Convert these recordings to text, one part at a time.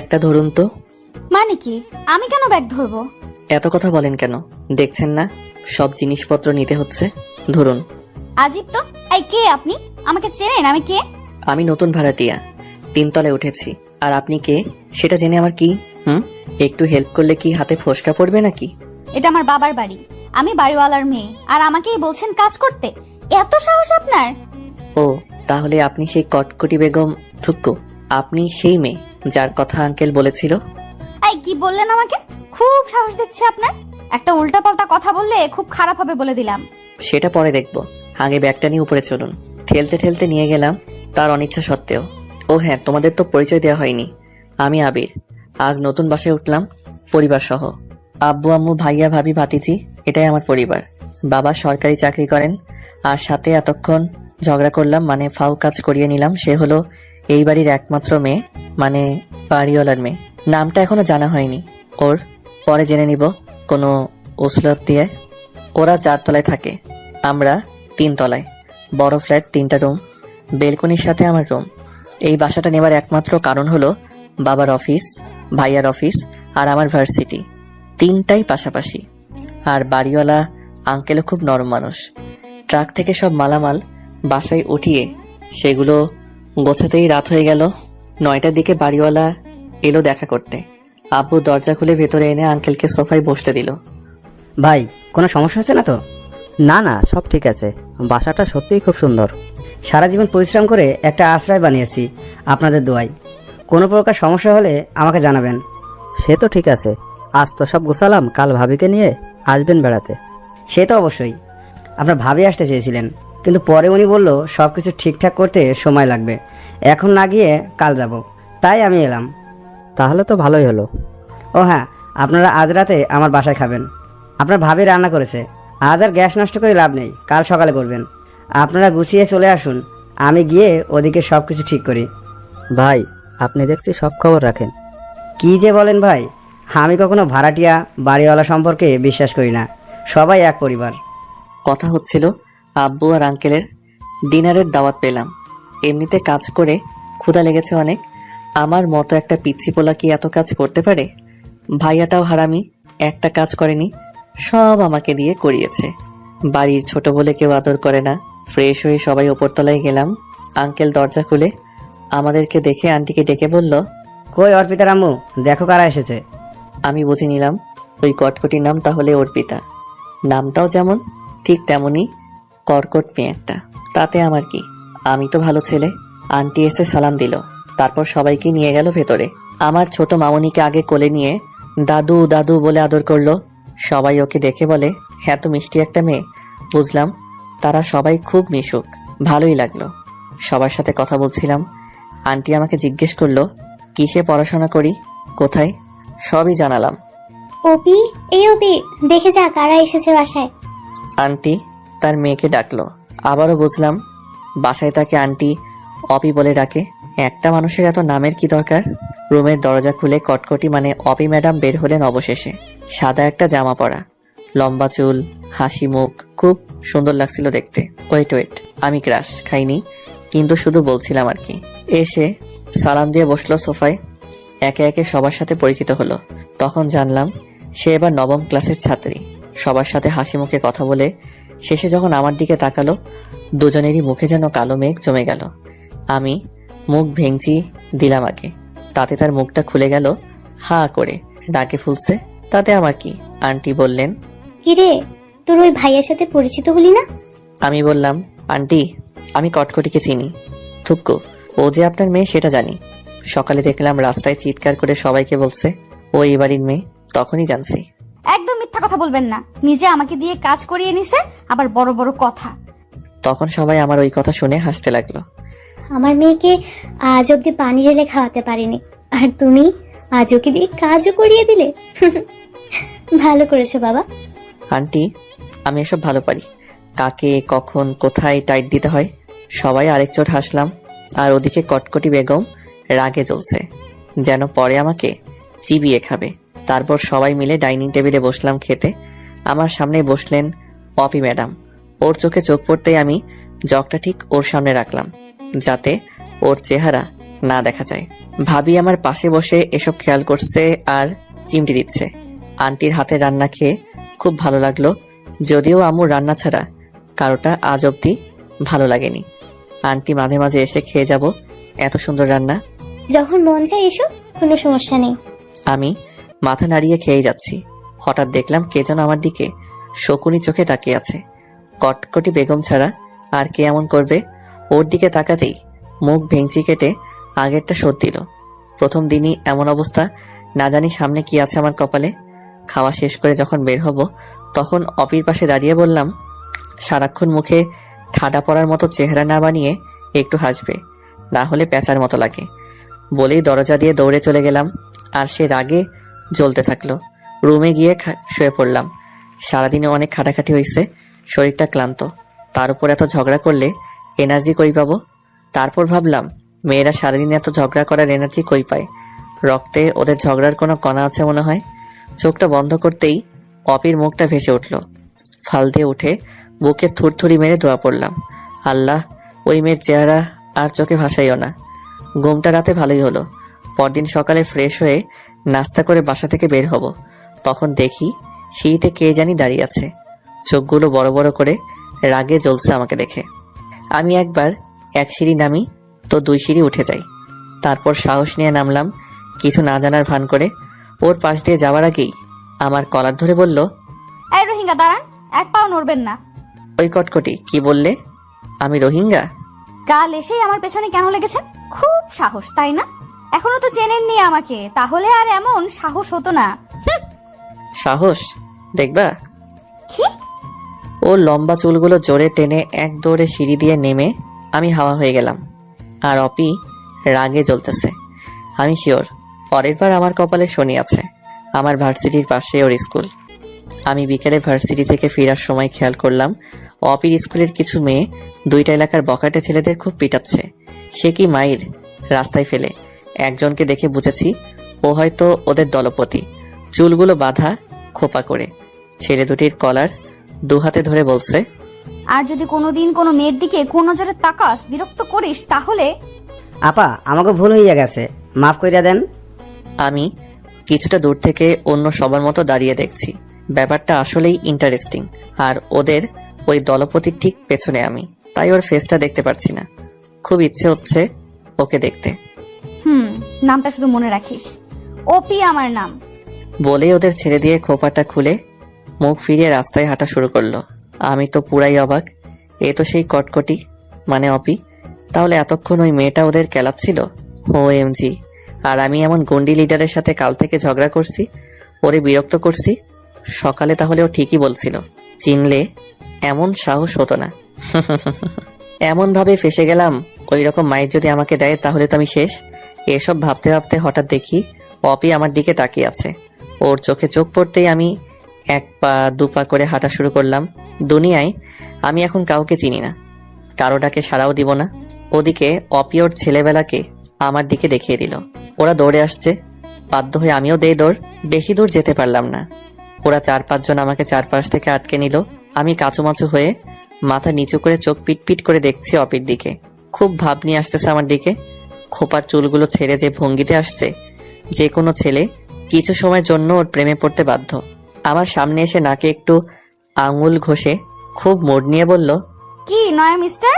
ব্যাগটা ধরুন তো। মানে কি? আমি কেন ব্যাগ ধরবো? এত কথা বলেন কেন? দেখছেন না সব জিনিসপত্র নিতে হচ্ছে, ধরুন। আজীব তো। এই, কে আপনি? আমাকে চেনেন? আমি কে? আমি নতুন ভাড়াটিয়া, 3 তলায় উঠেছি। আর আপনি কে সেটা জেনে আমার কি? একটু হেল্প করলে কি হাতে ফোসকা পড়বে নাকি? এটা আমার বাবার বাড়ি, আমি বাড়িওয়ালার মেয়ে, আর আমাকেই বলছেন কাজ করতে? এত সাহস আপনার? ও, তাহলে আপনি সেই কটকটি বেগম থুক্কু? আপনি সেই মেয়ে যার কথা আঙ্কেল বলেছিল? এই, কি বললেন আমাকে? খুব সাহস দেখছে আপনার। একটা উল্টাপাল্টা কথা বললে খুব খারাপ হবে বলে দিলাম। সেটা পরে দেখবো, আগে ব্যাগটা নিয়ে উপরে চলুন। ঠেলতে ঠেলতে নিয়ে গেলাম তার অনিচ্ছা সত্ত্বেও। ও হ্যাঁ, তোমাদের তো পরিচয় দেওয়া হয়নি। আমি আবির, আজ নতুন বাসায় উঠলাম পরিবার সহ। আব্বু আম্মু ভাইয়া ভাবি ভাতিজি, এটাই আমার পরিবার। বাবা সরকারি চাকরি করেন, আর সাথে এতক্ষণ ঝগড়া করলাম মানে ফাউ কাজ করিয়ে নিলাম, সে হলো এই বাড়ির একমাত্র মেয়ে, মানে বাড়িওয়ালার মেয়ে। নামটা এখনো জানা হয়নি ওর, পরে জেনে নিব কোনো ওসলত দিয়ে। ওরা 4 তলায় থাকে, আমরা 3 তলায়। বড় ফ্ল্যাট, 3টা রুম, বেলকনির সাথে আমার রুম। এই বাসাটা নেবার একমাত্র কারণ হলো বাবার অফিস, ভাইয়ার অফিস আর আমার ভার্সিটি, 3টাই পাশাপাশি। আর বাড়িওয়ালা আঙ্কেলও খুব নরম মানুষ। ট্রাক থেকে সব মালামাল বাসায় উঠিয়ে সেগুলো গোছাতেই রাত হয়ে গেল। 9টার দিকে বাড়িওয়ালা এলো দেখা করতে। আব্বু দরজা খুলে ভেতরে এনে আঙ্কেলকে সোফায় বসতে দিল। ভাই, কোনো সমস্যা হচ্ছে না তো? না না, সব ঠিক আছে। বাসাটা সত্যিই খুব সুন্দর। সারা জীবন পরিশ্রম করে একটা আশ্রয় বানিয়েছি আপনাদের দোয়ায়। কোনো প্রকার সমস্যা হলে আমাকে জানাবেন। সে তো ঠিক আছে, আজ তো সব গোছালাম, কাল ভাবিকে নিয়ে আসবেন বেড়াতে। সে তো অবশ্যই। আপনার ভাবি আসতে চেয়েছিলেন, কিন্তু পরে উনি বলল সব কিছু ঠিকঠাক করতে সময় লাগবে, এখন না গিয়ে কাল যাব, তাই আমি এলাম। তাহলে তো ভালোই হলো। ও হ্যাঁ, আপনারা আজ রাতে আমার বাসায় খাবেন। আপনার ভাবি রান্না করেছে। আজ আর গ্যাস নষ্ট করে লাভ নেই, কাল সকালে করবেন। আপনারা গুছিয়ে চলে আসুন, আমি গিয়ে ওদিকে সব কিছু ঠিক করি। ভাই, আপনি দেখছি সব খবর রাখেন। কি যে বলেন ভাই, আমি কখনো ভাড়াটিয়া বাড়িওয়ালা সম্পর্কে বিশ্বাস করি না, সবাই এক পরিবার। কথা হচ্ছিল আব্বু আর আঙ্কেলের ডিনারের দাওয়াত পেলাম। এমনিতে কাজ করে ক্ষুধা লেগেছে অনেক। আমার মতো একটা পিচ্চি পোলা কি এত কাজ করতে পারে? ভাইয়াটাও হারামি, একটা কাজ করেনি, সব আমাকে দিয়ে করিয়েছে। বাড়ির ছোট বলে কেউ আদর করে না। ফ্রেশ হয়ে সবাই ওপরতলায় গেলাম। আঙ্কেল দরজা খুলে আমাদেরকে দেখে আন্টিকে ডেকে বলল, কই অর্পিতার আম্মু, দেখো কারা এসেছে। আমি বুঝে নিলাম ওই কটকটির নাম তাহলে অর্পিতা। নামটাও যেমন ঠিক তেমনই কর্কট মেয়ে একটা, তাতে আমার কি, আমি তো ভালো ছেলে। আন্টি এসে সালাম দিল, তারপর সবাইকে নিয়ে গেল ভেতরে। আমার ছোট মামনিকে আগে কোলে নিয়ে দাদু দাদু বলে আদর করলো। সবাই ওকে দেখে বলে, হ্যাঁ তো মিষ্টি একটা মেয়ে। বুঝলাম তারা সবাই খুব মিশুক, ভালোই লাগলো। সবার সাথে কথা বলছিলাম। আন্টি আমাকে জিজ্ঞেস করলো কিসে পড়াশোনা করি, কোথায়, সবই জানালাম। অপি, এই অপি, দেখে যা কারা এসেছে বাসায়। আন্টি তার মেয়েকে ডাকলো। আবারও বুঝলাম বাসায় তাকে আন্টি অপি বলে ডাকে। একটা মানুষের এত নামের কি দরকার? রুমের দরজা খুলে কটকটি মানে অপি ম্যাডাম বের হলেন অবশেষে। সাদা একটা জামা পরা, লম্বা চুল, হাসি মুখ, খুব সুন্দর লাগছিল দেখতে। ওয়েট, আমি ক্রাশ খাইনি, কিন্তু শুধু বলছিলাম আর কি। এসে সালাম দিয়ে বসলো সোফায়। একে একে সবার সাথে পরিচিত হলো। তখন জানলাম সে এবার 9ম ক্লাসের ছাত্রী। সবার সাথে হাসি মুখে কথা বলে শেষে যখন আমার দিকে তাকালো, দুজনেরই মুখে যেন কালো মেঘ জমে গেল। আমি মুখ ভেঙচি দিলাম আগে, তাতে তার মুখটা খুলে গেল হা করে, ডাকে ফুলছে। তাতে আমার কি? আন্টি বললেন, কিরে, তোর ওই ভাইয়ের সাথে পরিচিত হলি না? আমি বললাম, আন্টি আমি কটকটিকে চিনি, থুক্কু, ও যে আপনার মেয়ে সেটা জানি। সকালে দেখলাম রাস্তায় চিৎকার করে সবাইকে বলছে ও এই বাড়ির মেয়ে, তখনই জানছি। একদম মিথ্যা কথা বলবেন না, নিজে আমাকে দিয়ে কাজ করিয়ে নিছে, আবার বড় বড় কথা। তখন সবাই আমার ওই কথা শুনে হাসতে লাগলো। আমার মেয়েকে আজ অব্দি পানি ঢেলে খাওয়াতে পারিনি, আর তুমি আজ ওকে দিয়ে কাজও করিয়ে দিলে। ভালো করেছো বাবা। আন্টি আমি এসব ভালো পারি, কাকে কখন কোথায় টাইট দিতে হয়। সবাই আরেক চোট হাসলাম। আর ওদিকে কটকটি বেগম রাগে জ্বলছে, যেন পরে আমাকে চিবিয়ে খাবে। তারপর সবাই মিলে ডাইনিং টেবিলে বসলাম খেতে। আমার সামনে বসলেন অপি ম্যাডাম। ওর চোখে চোখ পড়তেই আমি জগটা ঠিক ওর সামনে রাখলাম, যাতে ওর চেহারা না দেখা যায়। ভাবি আমার পাশে বসে এসব খেয়াল করছে আর চিমটি দিচ্ছে। আন্টির হাতে রান্না খেয়ে খুব ভালো লাগলো, যদিও আম্মুর রান্না ছাড়া কারোটা আজ অবধি ভালো লাগেনি। আন্টি মাঝে মাঝে এসে খেয়ে যাব, এত সুন্দর রান্না। যখন মন চায় এসো, কোনো সমস্যা নেই। আমি মাথা নাড়িয়ে খেয়ে যাচ্ছি। হঠাৎ দেখলাম কে যেন আমার দিকে শকুনি চোখে তাকিয়ে আছে। কটকটি বেগম ছাড়া আর কে এমন করবে? ওর দিকে তাকাতেই মুখ ভেঙচি কেটে আগেরটা শোধ দিল। প্রথম দিনই এমন অবস্থা, না জানি সামনে কি আছে আমার কপালে। খাওয়া শেষ করে যখন বের হব তখন অপির পাশে দাঁড়িয়ে বললাম, সারাক্ষণ মুখে ঠাডা পড়ার মতো চেহারা না বানিয়ে একটু হাসবে, না হলে প্যাঁচার মতো লাগে। বলেই দরজা দিয়ে দৌড়ে চলে গেলাম। আর সে রাগে জ্বলতে থাকলো। রুমে গিয়ে শুয়ে পড়লাম। সারাদিনে অনেক খাটাখাটি হয়েছে, শরীরটা ক্লান্ত, তার উপর এত ঝগড়া করলে এনার্জি কই পাবো? তারপর ভাবলাম, মেয়েরা সারাদিন এত ঝগড়া করার এনার্জি কই পায়? রক্তে ওদের ঝগড়ার কোনো কণা আছে মনে হয়। চোখটা বন্ধ করতেই অপির মুখটা ভেসে উঠল। ফাল দিয়ে উঠে বুকে থুরথুরি মেরে দোয়া পড়লাম, আল্লাহ ওই মেয়ের চেহারা আর চোখে ভাসাইও না। ঘুমটা রাতে ভালোই হলো। পরদিন সকালে ফ্রেশ হয়ে নাস্তা করে বাসা থেকে বের হব, তখন দেখি সিঁড়িতে কে জানি দাঁড়িয়ে আছে। চোখগুলো বড় বড় করে রাগে জ্বলছে আমাকে দেখে। আমি একবার এক সিঁড়ি নামি তো 2 সিঁড়ি উঠে যাই। তারপর সাহস নিয়ে নামলাম কিছু না জানার ভান করে। ওর পাশ দিয়ে যাওয়ার আগেই আমার কলার ধরে বলল, এই রোহিঙ্গা দাঁড়ান, এক পাও নড়বেন না। ওই কটকটি, কি বললে? আমি রোহিঙ্গা? কাল এসেই আমার পেছনে কেন লেগেছেন? খুব সাহস, তাই না? এখনো তো চেনেননি আমাকে, তাহলে আর এমন সাহস হতো না। সাহস দেখবা? কি? ও লম্বা চুলগুলো জোরে টেনে এক দৌড়ে সিঁড়ি দিয়ে নেমে আমি হাওয়া হয়ে গেলাম। আর অপি রাগে জ্বলতেছে। আমি শিওর পরের বার আমার কপালে শনি আছে। আমার ভার্সিটির পাশে ওর স্কুল। আমি বিকেলে ভার্সিটি থেকে ফেরার সময় খেয়াল করলাম অপির স্কুলের কিছু মেয়ে 2টা এলাকার বখাটে ছেলেদের খুব পিটাচ্ছে। সে কি মাইর রাস্তায় ফেলে। একজনকে দেখে বুঝেছি ও হয়তো ওদের দলপতি। চুলগুলো বাঁধা খোপা করে, ছেলে দুটির কলার 2 হাতে ধরে বলছে, আর যদি কোনোদিন কোনো মেয়ের দিকে কোন নজরে তাকাস, বিরক্ত করিস, তাহলে আপা, আমাকে ভুল হইয়া গেছে, মাফ কইরা দেন। আমি কিছুটা দূর থেকে অন্য সবার মতো দাঁড়িয়ে দেখছি। ব্যাপারটা আসলেই ইন্টারেস্টিং। আর ওদের ওই দলপতির ঠিক পেছনে আমি, তাই ওর ফেসটা দেখতে পারছি না। খুব ইচ্ছে হচ্ছে ওকে দেখতে। নামটা শুধু মনে রাখিস, ওপি আমার নাম। বলেই ওদের ছেড়ে দিয়ে খোপাটা খুলে মুখ ফিরিয়ে রাস্তায় হাঁটা শুরু করলো। আমি তো পুরাই অবাক। এ তো সেই কটকটি, মানে অপি। তাহলে এতক্ষণ ওই মেয়েটা ওদের কেলাচ্ছিল। OMG! আর আমি এমন গন্ডি লিডারের সাথে কাল থেকে ঝগড়া করছি, ওরে বিরক্ত করছি। সকালে তাহলে ও ঠিকই বলছিল, চিনলে এমন সাহস হতো না। এমন ভাবে ফেসে গেলাম, ওই রকম মায়ের যদি আমাকে দেয় তাহলে তো আমি শেষ। এসব ভাবতে ভাবতে হঠাৎ দেখি অপি আমার দিকে তাকিয়ে আছে। ওর চোখে চোখ পড়তেই আমি 1 পা 2 পা করে হাঁটা শুরু করলাম। দুনিয়ায় আমি এখন কাউকে চিনি না, কারো ডাকে সাড়াও দিব না। ওদিকে অপি ওর ছেলেবেলাকে আমার দিকে দেখিয়ে দিল। ওরা দৌড়ে আসছে, বাধ্য হয়ে আমিও দেই দৌড়। বেশি দূর যেতে পারলাম না। ওরা 4-5 জন আমাকে চারপাশ থেকে আটকে নিল। আমি কাচুমাচু হয়ে মাথা নিচু করে চোখ পিটপিট করে দেখছি অপির দিকে। খুব ভাব নিয়ে আসতেছে আমার দিকে। খোপার চুলগুলো ছেড়ে যে ভঙ্গিতে আসছে, যে কোনো ছেলে কিছু সময়ের জন্য ওর প্রেমে পড়তে বাধ্য। আমার সামনে এসে নাকে একটু আঙুল ঘষে খুব মুড নিয়ে বলল, কি নয়া মিস্টার,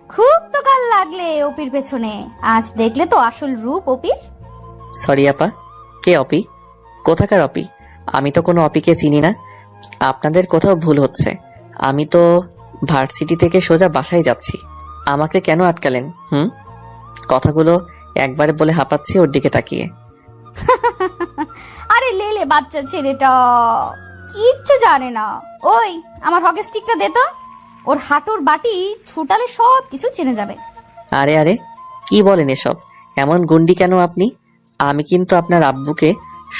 খুব তো কাল লাগলে ওপির পেছনে, আজ দেখলে তো আসল রূপ ওপির। সরি আপা, কে অপি? কোথাকার অপি? আমি তো কোনো অপিকে চিনি না। আপনাদের কোথাও ভুল হচ্ছে। আমি তো ভার্সিটি থেকে সোজা বাসায় যাচ্ছি। আমাকে কেন আটকালেন? কথাগুলো একবারে বলে হাঁপাচ্ছি ওর দিকে তাকিয়ে। আরে লেলে বাচ্চা ছেলেটা কিচ্ছু জানে না। ওই আমার হকি স্টিকটা দে তো, ওর হাঁটুর বাটি ছুটালে সব কিছু চিনে যাবে। আরে আরে, কি বলেন এসব? এমন গুন্ডি কেন আপনি? আমি কিন্তু আপনার আব্বুকে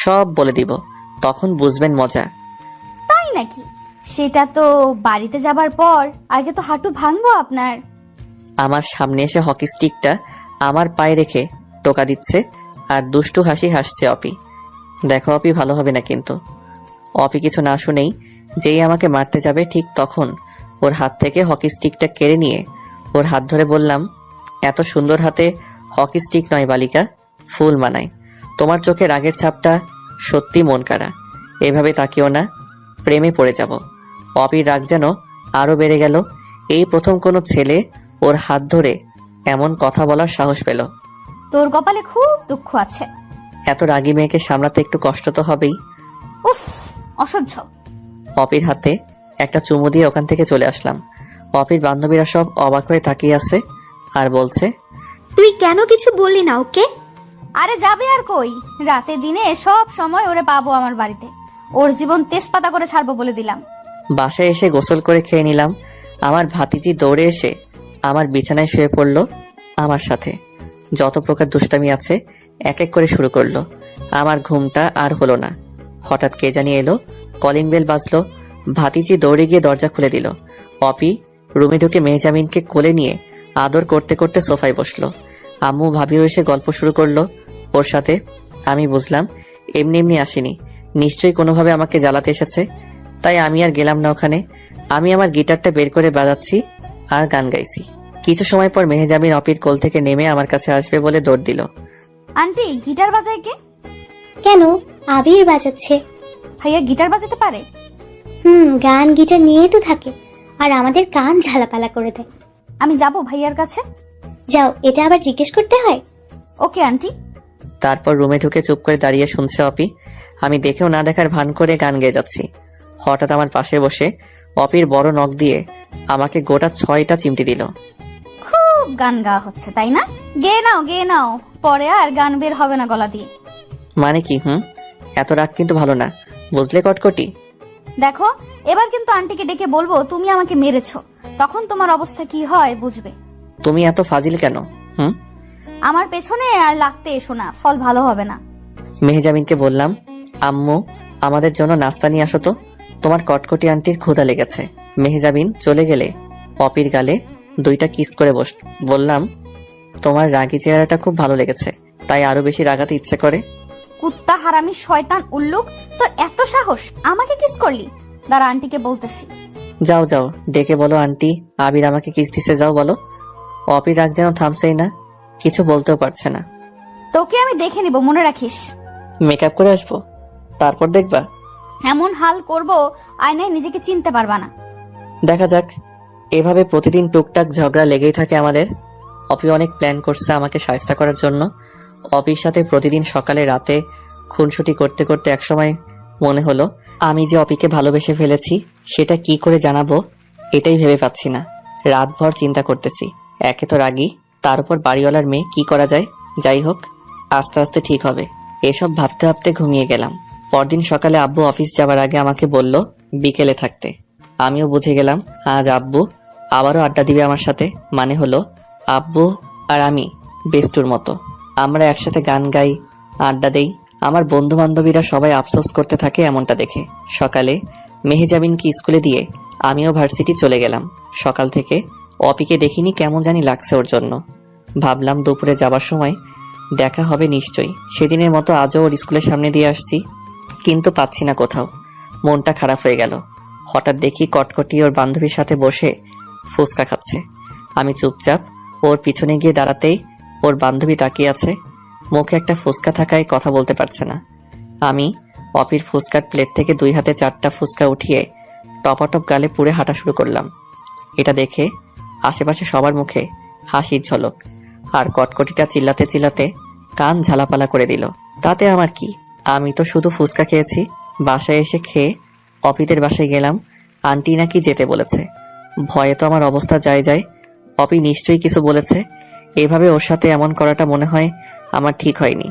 সব বলে দিব, তখন বুঝবেন মজা। তাই নাকি? সেটা তো বাড়িতে যাবার পর, আগে তো হাঁটু ভাঙবো আপনার। আমার সামনে এসে হকি স্টিকটা আমার পায়ে রেখে টোকা দিচ্ছে আর দুষ্টু হাসি হাসছে অপি। দেখো অপি, ভালো হবে না কিন্তু। অপি কিছু না শুনেই যেই আমাকে মারতে যাবে, ঠিক তখন ওর হাত থেকে হকি স্টিকটা কেড়ে নিয়ে ওর হাত ধরে বললাম, এত সুন্দর হাতে হকি স্টিক নয় বালিকা, ফুল মানায়। তোমার চোখে রাগের ছাপটা সত্যি মন কাড়া। এভাবে তাকিও না, প্রেমে পড়ে যাব। অপির রাগ যেন আরও বেড়ে গেল। এই প্রথম কোনো ছেলে ওর হাত ধরে এমন কথা বলার সাহস পেল। তোর কপালে খুব দুঃখ আছে। এত রাগী মেয়েকে সামলাতে একটু কষ্ট তো হবেই। উফ, অসহ্য। অপির হাতে একটা চুমু দিয়ে ওখান থেকে চলে আসলাম। অপির বান্ধবীরা সব অবাক হয়ে তাকিয়ে আছে আর বলছে, তুই কেন কিছু বললি না ওকে? আরে যাবে আর কই, রাতে দিনে সব সময় ওরে পাবো আমার বাড়িতে। ওর জীবন তেজপাতা করে ছাড়বো বলে দিলাম। বাসায় এসে গোসল করে খেয়ে নিলাম। আমার ভাতিজি দৌড়ে এসে আমার বিছানায় শুয়ে পড়ল আমার সাথে। যত প্রকার দুষ্টামি আছে এক এক করে শুরু করলো। আমার ঘুমটা আর হলো না। হঠাৎ কে জানি এলো, কলিং বেল বাজলো। ভাতিজি দৌড়ে গিয়ে দরজা খুলে দিল। অপি রুমে ঢুকে মেহজামিনকে কোলে নিয়ে আদর করতে করতে সোফায় বসলো। আম্মু ভাবিও এসে গল্প শুরু করলো ওর সাথে। আমি বুঝলাম এমনি এমনি আসেনি, নিশ্চয়ই কোনোভাবে আমাকে জ্বালাতে এসেছে। তাই আমি আর গেলাম না ওখানে। আমি আমার গিটারটা বের করে বাজাচ্ছি আর গান গাইছি। কিছু সময় পর মেহজামিন অপির কোল থেকে নেমে আমার কাছে আসবে বলে দৌড় দিল। আন্টি, গিটার বাজায় কে? কেন? আবির বাজাচ্ছে। ভাইয়া গিটার বাজাতে পারে? গান গিটার নিয়েই তো থাকে, আর আমাদের কান ঝালাপালা করে দেয়। আমি যাব ভাইয়ার কাছে। যাও, এটা আবার জিজ্ঞেস করতে হয়? Okay aunty. তারপর রুমে ঢুকে চুপ করে দাঁড়িয়ে শুনছে অপি। আমি দেখেও না দেখার ভান করে গান গেয়ে যাচ্ছি। হঠাৎ আমার পাশে বসে অপির বড় নখ দিয়ে আমাকে গোটা 6টা চিমটি দিল। খুব গান গাওয়া হচ্ছে তাই না? গেয়ে নাও, গেয়ে নাও, পরে আর গান বের হবে না গলা দিয়ে। মানে কি? এত রাগ কিন্তু ভালো না, বুঝলে কটকটি? দেখো, এবার কিন্তু আন্টিকে ডেকে বলবো তুমি আমাকে মেরেছো, তখন তোমার অবস্থা কি হয় বুঝবে। তুমি এত ফাজিল কেন? আমার পেছনে আর লাগতে এসো না, ফল ভালো হবে না। মেহজামিনকে বললাম, আম্মু আমাদের জন্য নাস্তা নিয়ে আসো তো, তোমার কটকটি আন্টির ক্ষুধা লেগেছে। মেহজাবিন চলে গেলে অপির গালে 2টা কিস করে বললাম, তোমার রাগী চেহারাটা খুব ভালো লেগেছে, তাই আরো বেশি রাগাতে ইচ্ছে করে। কুত্তা, হারামি, শয়তান, উল্লুক, তোর এত সাহস আমাকে কিস করলি? দাঁড়া, আন্টিকে বলতেছি। যাও যাও, ডেকে বলো আন্টি আবির আমাকে কিস দিছে, যাও বলো। অপির রাগ যেন থামছেই না, কিছু বলতেও পারছে না। তোকে আমি দেখে নিব, মনে রাখিস। মেকআপ করে আসবো, তারপর দেখবা। এমন হাল করব আয়নায় নিজেকে চিনতে পারবা না। দেখা যাক। এভাবে প্রতিদিন টুকটাক ঝগড়া লেগেই থাকে আমাদের। অপি অনেক প্ল্যান করছে আমাকে সাহায্য করার জন্য। অপির সাথে প্রতিদিন সকালে রাতে খুনসুটি করতে করতে একসময় মনে হলো আমি যে অপিকে ভালোবেসে ফেলেছি সেটা কি করে জানাবো, এটাই ভেবে পাচ্ছি না। রাতভর চিন্তা করতেছি। একে তো রাগী, তার উপর বাড়িওয়ালার মেয়ে, কি করা যায়? যাই হোক, আস্তে আস্তে ঠিক হবে। এসব ভাবতে ভাবতে ঘুমিয়ে গেলাম। পরদিন সকালে আব্বু অফিস যাবার আগে আমাকে বলল বিকেলে থাকতে। আমিও বুঝে গেলাম আজ আব্বু আবারও আড্ডা দিবে আমার সাথে। মানে হলো আব্বু আর আমি বেস্টুর মতো, আমরা একসাথে গান গাই, আড্ডা দেই। আমার বন্ধু বান্ধবীরা সবাই আফসোস করতে থাকে এমনটা দেখে। সকালে মেহজাবিনকে স্কুলে দিয়ে আমিও ভার্সিটি চলে গেলাম। সকাল থেকে অপিকে দেখিনি, কেমন জানি লাগছে ওর জন্য। ভাবলাম দুপুরে যাবার সময় দেখা হবে নিশ্চয়ই। সেদিনের মতো আজও ওর স্কুলের সামনে দিয়ে আসছি, কিন্তু পাচ্ছি না কোথাও। মনটা খারাপ হয়ে গেল। হঠাৎ দেখি কটকটি ওর বান্ধবীর সাথে বসে ফুচকা খাচ্ছে। আমি চুপচাপ ওর পিছনে গিয়ে দাঁড়াতেই ওর বান্ধবী তাকিয়ে আছে, মুখে একটা ফুচকা থাকায় কথা বলতে পারছে না। আমি অপির ফুচকার প্লেট থেকে 2 হাতে 4টা ফুচকা উঠিয়ে টপাটপ গালে পুড়ে হাঁটা শুরু করলাম। এটা দেখে আশেপাশে সবার মুখে হাসির ঝলক, আর কটকটিটা চিল্লাতে চিল্লাতে কান ঝালাপালা করে দিল। তাতে আমার কি, আমি তো শুধু ফুচকা খেয়েছি। বাসায় এসে খেয়ে অপিদের বাসায় গেলাম। আন্টি নাকি যেতে বলেছে। ভয়ে তো আমার অবস্থা যায়। অপি নিশ্চয়ই কিছু বলেছে। এভাবে ওর সাথে এমন করাটা মনে হয় আমার ঠিক হয়নি।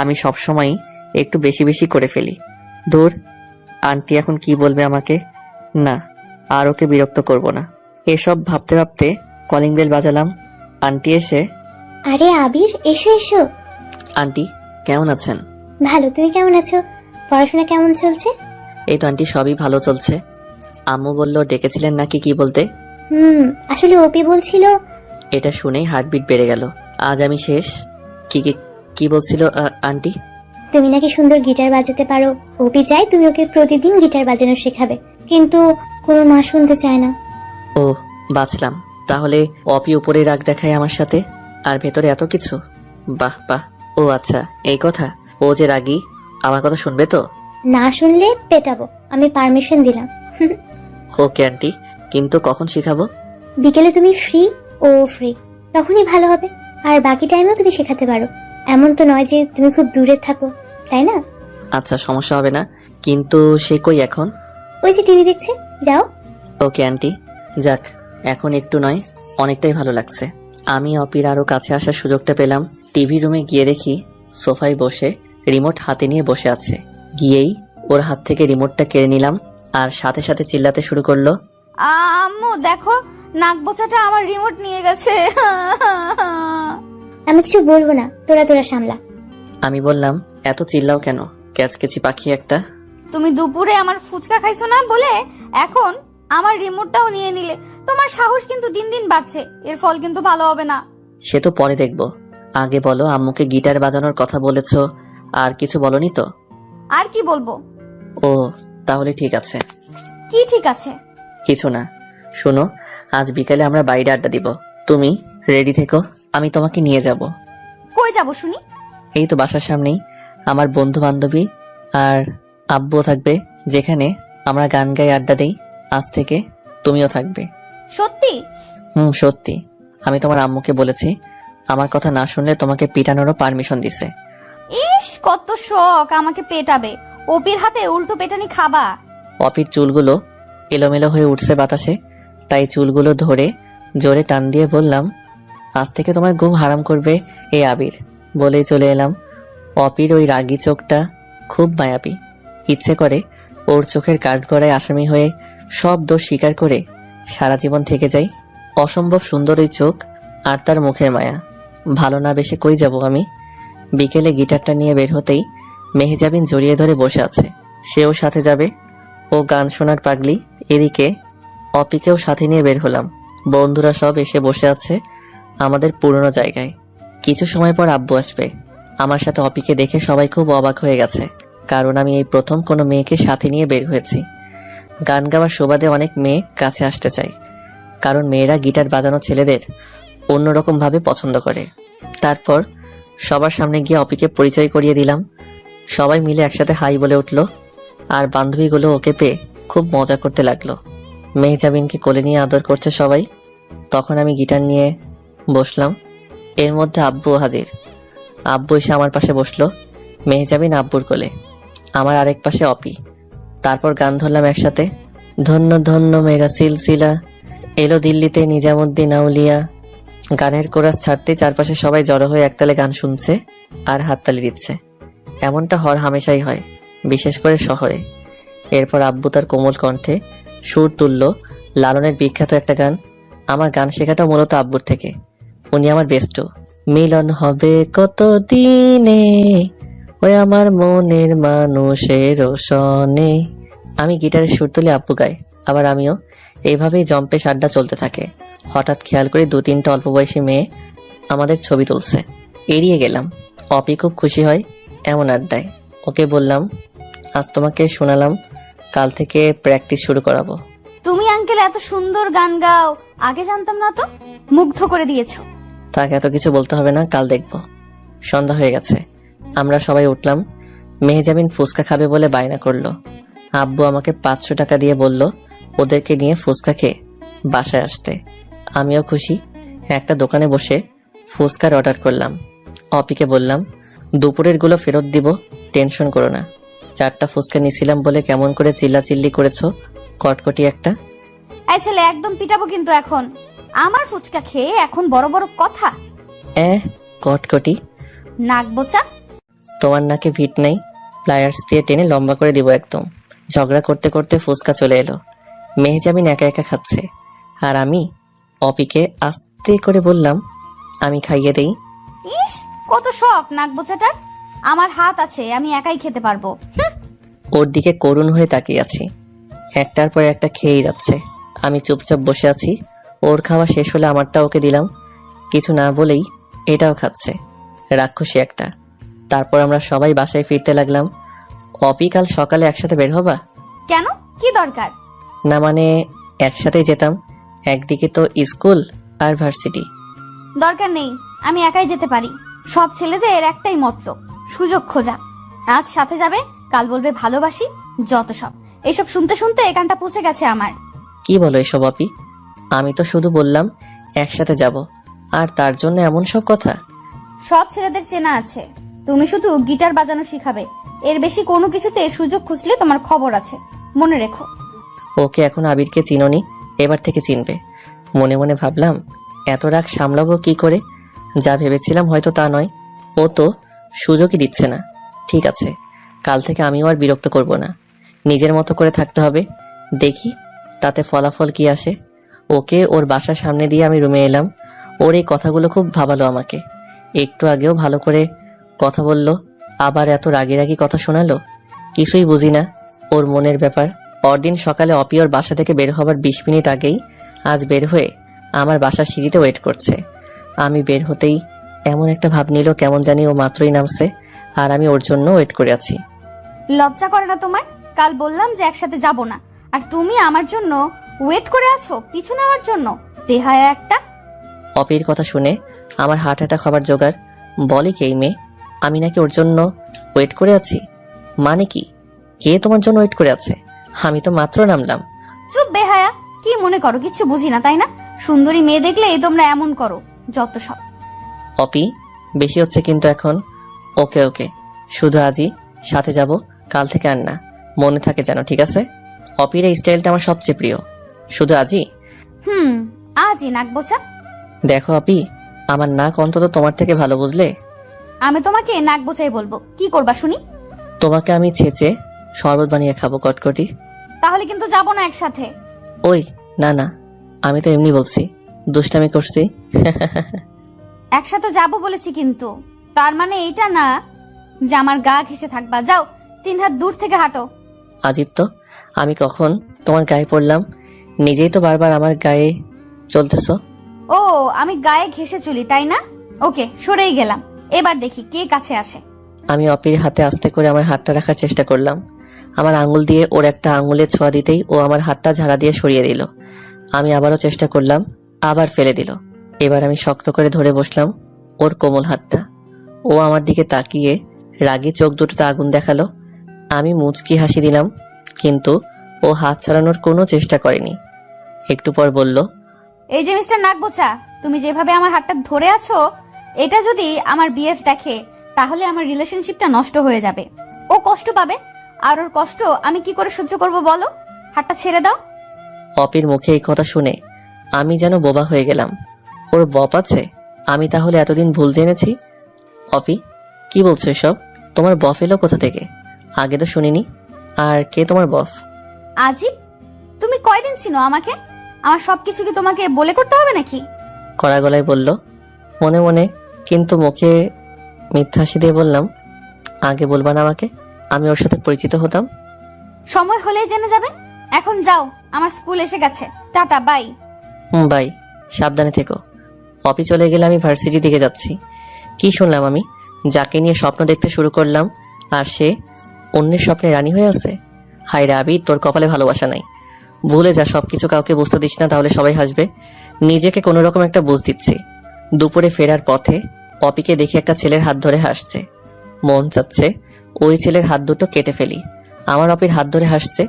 আমি সবসময়ই একটু বেশি বেশি করে ফেলি। ধুর, আন্টি এখন কি বলবে আমাকে? না, আর ওকে বিরক্ত করব না। এসব ভাবতে ভাবতে কলিং বেল বাজালাম। আন্টি এসে, আরে আবির, এসো এসো। আন্টি কেমন আছেন? ভালো, তুমি কেমন আছো? পড়াশোনা কেমন চলছে? এই তো আন্টি, সবই ভালো চলছে। আম্মু বলল ডেকেছিলেন নাকি, কি বলতে? আসলে ওপি বলছিল। এটা শুনেই হার্টবিট বেড়ে গেল। আজ আমি শেষ। কি কি কি বলছিল আন্টি? তুমি নাকি সুন্দর গিটার বাজাতে পারো। ওপি চাই তুমি ওকে প্রতিদিন গিটার বাজানো শেখাবে, কিন্তু কোনো মা শুনতে চায় না। ও, বাঁচলাম। তাহলে অপি উপরে রাগ দেখায় আমার সাথে, আর ভেতরে এত কিছু। বাহ বাহ। ও আচ্ছা, এই কথা। ও যে রাগী, আমার কথা শুনবে তো? না শুনলে পেটাবো, আমি পারমিশন দিলাম। ওকে আন্টি, কিন্তু কখন শিখাবো? বিকেলে তুমি ফ্রি, ও ফ্রি, তখনই ভালো হবে। আর বাকি টাইমেও তুমি শেখাতে পারো, এমন তো নয় যে তুমি খুব দূরে থাকো, তাই না? আচ্ছা, সমস্যা হবে না। কিন্তু সে কই এখন? ওই যে টিভি দেখছে, যাও। Okay aunty. যাক, এখন একটু নয়, অনেকটাই ভালো লাগছে। আমি অপির আরো কাছে আসার সুযোগটা পেলাম। টিভি রুমে গিয়ে দেখি সোফায় বসে রিমোট হাতে নিয়ে বসে আছে। গিয়েই ওর হাত থেকে রিমোটটা কেড়ে নিলাম, আর সাথে সাথে চিল্লাতে শুরু করলো। আম্মু দেখো, নাক বোচাটা আমার রিমোট নিয়ে গেছে। আমি কিছু বলবো না, তোরা তোরা সামলা। আমি বললাম, এত চিল্লাও কেন? ক্যাচকেচি পাখি একটা। তুমি দুপুরে আমার ফুচকা খাইছো না বলে এখন আমার রিমোটটাও নিয়ে নিলে। তোমার সাহস কিন্তু দিন দিন বাড়ছে, এর ফল কিন্তু ভালো হবে না। সে তো পরে দেখবো। আগে বলো, আম্মুকে গিটার বাজানোর কথা বলেছো, আর কিছু বলনি তো? আর কি বলবো? ও, তাহলে ঠিক আছে। কি ঠিক আছে? কিছু না। শোনো, আজ বিকালে আমরা বাইরে আড্ডা দিব। তুমি রেডি থেকো, আমি তোমাকে নিয়ে যাব। কই যাব শুনি? এই তো বাসার সামনেই। আমার বন্ধু বান্ধবী আর আব্বুও থাকবে, যেখানে আমরা গান গাই আড্ডা দেই। আজ থেকে তুমিও থাকবে। সত্যি? সত্যি। আমি তোমার আম্মুকে বলেছি, আমার কথা না শুনলে তোমাকে পিটানোরও পারমিশন দিছে। ইস, কত শখ আমাকে পেটাবে। ওপির হাতে উল্টো পেটানি খাবা। অপির চুলগুলো এলোমেলো হয়ে উঠছে বাতাসে, তাই চুলগুলো ধরে জোরে টান দিয়ে বললাম, আজ থেকে তোমার ঘুম হারাম করবে এই আবির। বলেই চলে এলাম। অপির ওই রাগী চোখটা খুব মায়াবী। ইচ্ছে করে ওর চোখের কাঠগড়ায় আসামি হয়ে সব দোষ স্বীকার করে সারা জীবন থেকে যাই। অসম্ভব সুন্দর ওই চোখ আর তার মুখের মায়া। ভালো না বেশে কই যাব আমি? বিকেলে গিটারটা নিয়ে বের হতেই মেহজাবিন জড়িয়ে ধরে বসে আছে। সেও সাথে যাবে। ও গান শোনার পাগলি। এদিকে অপিকেও সাথে নিয়ে বের হলাম। বন্ধুরা সব এসে বসে আছে আমাদের পুরনো জায়গায়। কিছু সময় পর আব্বু আসবে। আমার সাথে অপিকে দেখে সবাই খুব অবাক হয়ে গেছে, কারণ আমি এই প্রথম কোনো মেয়েকে সাথে নিয়ে বের হয়েছি। গান গাওয়ার সুবাদে অনেক মেয়ে কাছে আসতে চায়, কারণ মেয়েরা গিটার বাজানো ছেলেদের অন্যরকম ভাবে পছন্দ করে। তারপর সবার সামনে গিয়ে অপিকে পরিচয় করিয়ে দিলাম। সবাই মিলে একসাথে হাই বলে উঠলো, আর বান্ধবীগুলো ওকে পেয়ে খুব মজা করতে লাগলো। মেহজাবিনকে কোলে নিয়ে আদর করছে সবাই। তখন আমি গিটার নিয়ে বসলাম। এর মধ্যে আব্বু হাজির। আব্বু এসে আমার পাশে বসলো, মেহজাবিন আব্বুর কোলে, আমার আরেক পাশে অপি। তারপর গান ধরলাম একসাথে। ধন্য ধন্য মেরা সিলসিলা, এলো দিল্লিতে নিজামুদ্দিন আউলিয়া। গানের কোরাস ছাড়তেই চারপাশে সবাই জড়ো হয়ে একতালে গান শুনছে আর হাততালি দিচ্ছে। এমনটা হর হামেশাই হয়, বিশেষ করে শহরে। এরপর আব্বু তার কোমল কণ্ঠে সুর তুলল লালনের বিখ্যাত একটা গান। আমার গান শেখাটাও মূলত আব্বুর থেকে। উনি আমার বেস্টু। মিলন হবে কত দিনে, ওই আমার মনের মানুষের সনে। আমি গিটারে সুর তুলে আব্বু গায়, আবার আমিও। এইভাবেই জম্পেশ আড্ডা চলতে থাকে। হঠাৎ খেয়াল করে 2-3টা অল্প বয়সী মেয়ে আমাদের ছবি তুলছে। এড়িয়ে গেলাম। অপি খুব খুশি হয় এমন আড্ডায়। ওকে বললাম, আজ তোমাকে শোনালাম, কাল থেকে প্র্যাকটিস শুরু করাবো। তুমি আঙ্কেল এত সুন্দর গান গাও, আগে জানতাম না তো। মুগ্ধ করে দিয়েছো। তাকে এত কিছু বলতে হবে না, কাল দেখবো। সন্ধ্যা হয়ে গেছে, আমরা সবাই উঠলাম। মেহজাবিন ফুচকা খাবে বলে বায়না করলো। আব্বু আমাকে 500 টাকা দিয়ে বলল ওদেরকে নিয়ে ফুচকা খেয়ে বাসায় আসতে। আমিও খুশি। একটা দোকানে বসে ফুচকার অর্ডার করলাম। অপিকে বললাম, দুপুরের গুলো ফেরত দিব, টেনশন করো না। 4টা ফুচকা নিছিলাম বলে কেমন করে চিল্লাচিল্লি করেছো, কটকটি একটা। এই ছেলে, একদম পিটাবো কিন্তু এখন। আমার ফুচকা খেয়ে এখন বড় বড় কথা। কটকটি। নাক বোচা। তোমার নাকে ভিট নাই, প্লায়ার্স দিয়ে টেনে লম্বা করে দিব একদম। ঝগড়া করতে করতে ফুচকা চলে এলো। মেহজাবিন একা একা খাচ্ছে, আর আমি অপিকে আস্তে করে বললাম, আমি খাইয়ে দেই। ইস, কত শখ নাক বোচাটার। আমার হাত আছে, আমি একাই খেতে পারবো। ওর দিকে করুণ হয়ে তাকিয়ে আছি। একটার পর একটা খেয়েই যাচ্ছে। আমি চুপচাপ বসে আছি। ওর খাওয়া শেষ হলে আমারটা ওকে দিলাম। কিছু না বলেই এটাও খাচ্ছে, রাক্ষসী একটা। তারপর আমরা সবাই বাসায় ফিরতে লাগলাম। অপি, কাল সকালে একসাথে বের হবা? কেন, কি দরকার? না মানে একসাথেই যেতাম, একদিকে তো স্কুল আর ভার্সিটি। দরকার নেই, আমি একাই যেতে পারি। সব ছেলেদের একটাই মত্ত, সুযোগ খোঁজা। আজ সাথে যাবে, কাল বলবে ভালোবাসি, যত সব। এইসব শুনতে শুনতে এখানটা পৌঁছে গেছে আমার। কি বলো এসব আপি? আমি তো শুধু বললাম একসাথে যাব, আর তার জন্য এমন সব কথা? সব ছেলেদের চেনা আছে, তুমি শুধু গিটার বাজানো শিখাবে। এর বেশি কোনো কিছুতে সুযোগ খুঁজলে তোমার খবর আছে, মনে রেখো। ওকে এখন আবিরকে চিনোনি, এবার থেকে চিনবে। মনে মনে ভাবলাম এত রাগ সামলাবো কি করে? যা ভেবেছিলাম হয়তো তা নয়। ও তো সুযোগই দিচ্ছে না। ঠিক আছে, কাল থেকে আমিও আর বিরক্ত করব না, নিজের মতো করে থাকতে হবে। দেখি তাতে ফলাফল কি আসে। ওকে ওর বাসার সামনে দিয়ে আমি রুমে এলাম। ওর এই কথাগুলো খুব ভাবালো আমাকে। একটু আগেও ভালো করে কথা বলল, আবার এত রাগি রাগি কথা শোনালো। কিছুই বুঝি না ওর মনের ব্যাপার। পরদিন সকালে অপি ওর বাসা থেকে বের হবার 20 মিনিট আগেই আজ বের হয়ে আমার বাসার সিঁড়িতে ওয়েট করছে। আমি বের হতেই এমন একটা ভাব নিল কেমন জানি ও মাত্রই নামছে, আর আমি ওর জন্য ওয়েট করে আছি। লজ্জা করে না তোমার? কাল বললাম যে একসাথে যাব না, আর তুমি আমার জন্য ওয়েট করে আছো পিছু নেওয়ার জন্য। বেহায়া একটা। অপির কথা শুনে আমার হার্ট অ্যাটাক হবার জোগাড়। বলে কি এই মেয়ে, আমি নাকি ওর জন্য ওয়েট করে আছি? মানে কি? কে তোমার জন্য ওয়েট করে আছে? আমি তো মাত্র নামলাম। চুপ বেহায়া, কি মনে করো কিচ্ছু বুঝি না তাই না? সুন্দরী মেয়ে দেখলে তোমরা এমন করো, যত সব। অপি বেশি হচ্ছে কিন্তু এখন। ওকে ওকে, শুধু আজই সাথে যাব, কাল থেকে আর না। মনে থাকে যেন, ঠিক আছে? অপির এই স্টাইলটা আমার সবচেয়ে প্রিয়। শুধু আজই? আজই নাক বোচা। দেখো অপি, আমার নাক অন্তত তোমার থেকে ভালো, বুঝলে? আমি তোমাকে নাক বোচাই বলবো, কি করবা শুনি? তোমাকে আমি ছেঁচে শরবত বানিয়ে খাবো কটকটি। তাহলে কিন্তু যাব না একসাথে। ওই না না, আমি তো এমনি বলছি, দুষ্টামি করছি। একসাথে যাব বলেছি, কিন্তু তার মানে এইটা না যে আমার গা ঘেঁষে থাকবা। যাও, 3 হাত দূর থেকে হাঁটো। আজিব তো, আমি কখন তোমার গায়ে পড়লাম? নিজেই তো বারবার আমার গায়ে চলতেছো। ও, আমি গায়ে ঘেঁষে চলি তাই না? ওকে, সরেই গেলাম। এবার দেখি কে কাছে আসে। আমি অপির হাতে আস্তে করে আমার হাতটা রাখার চেষ্টা করলাম। আমার আঙুল দিয়ে ওর একটা আঙুলে ছোঁয়া দিতেই ও আমার হাতটা ঝাড়া দিয়ে সরিয়ে দিল। আমি আবারও চেষ্টা করলাম, আবার ফেলে দিল। এবার আমি শক্ত করে ধরে বসলাম ওর কোমল হাতটা। ও আমার দিকে তাকিয়ে রাগী চোখ দুটোতে আগুন দেখালো। আমি মুচকি হাসি দিলাম, কিন্তু ও হাত ছাড়ানোর কোনো চেষ্টা করেনি। একটু পর বলল, এই যে মিস্টার নাকবোচা, তুমি যেভাবে আমার হাতটা ধরে আছো, এটা যদি আমার বিএফ দেখে তাহলে আমার রিলেশনশিপটা নষ্ট হয়ে যাবে। ও কষ্ট পাবে, আর ওর কষ্ট আমি কি করে সহ্য করব বলো? হাতটা ছেড়ে দাও। অপির মুখে এই কথা শুনে আমি যেন বোবা হয়ে গেলাম। ওর বপ আছে? আমি তাহলে এতদিন ভুল জেনেছি। অপি, কি বলছো এসব? তোমার বফ এলো কোথা থেকে? আগে তো শুনিনি। আর কে তোমার বফ? আজিব, তুমি কয়দিন চিনো আমাকে? আমার সবকিছু কি তোমাকে বলে করতে হবে নাকি? কড়া গলায় বলল, মনে মনে কিন্তু মুখে মিথ্যা হাসি দিয়ে বললাম, আগে বলবা না আমাকে? আমি ওর সাথে পরিচিত হতাম। সময় হলেই জেনে যাবে। এখন যাও, আমার স্কুল এসে গেছে। Tata, by. বাই, সাবধানে থেকো। অপি চলে গেলে আমি ভার্সিটি দিকে যাচ্ছি। কি শুনলাম আমি? যাকে নিয়ে স্বপ্ন দেখতে শুরু করলাম, আর সে অন্যের স্বপ্নে রানী হয়ে আছে। হায় রে আবির, তোর কপালে ভালোবাসা নাই। ভুলে যা, সবকিছু কাউকে বুঝতে দিস না, তাহলে সবাই হাসবে। নিজেকে কোনো রকম একটা বুঝ দিচ্ছি। দুপুরে ফেরার পথে অপিকে দেখে একটা ছেলের হাত ধরে হাসছে। মন চাচ্ছে ওই ছেলের হাত দুটো কেটে ফেলি। আমার অপির হাত ধরে হাসছে,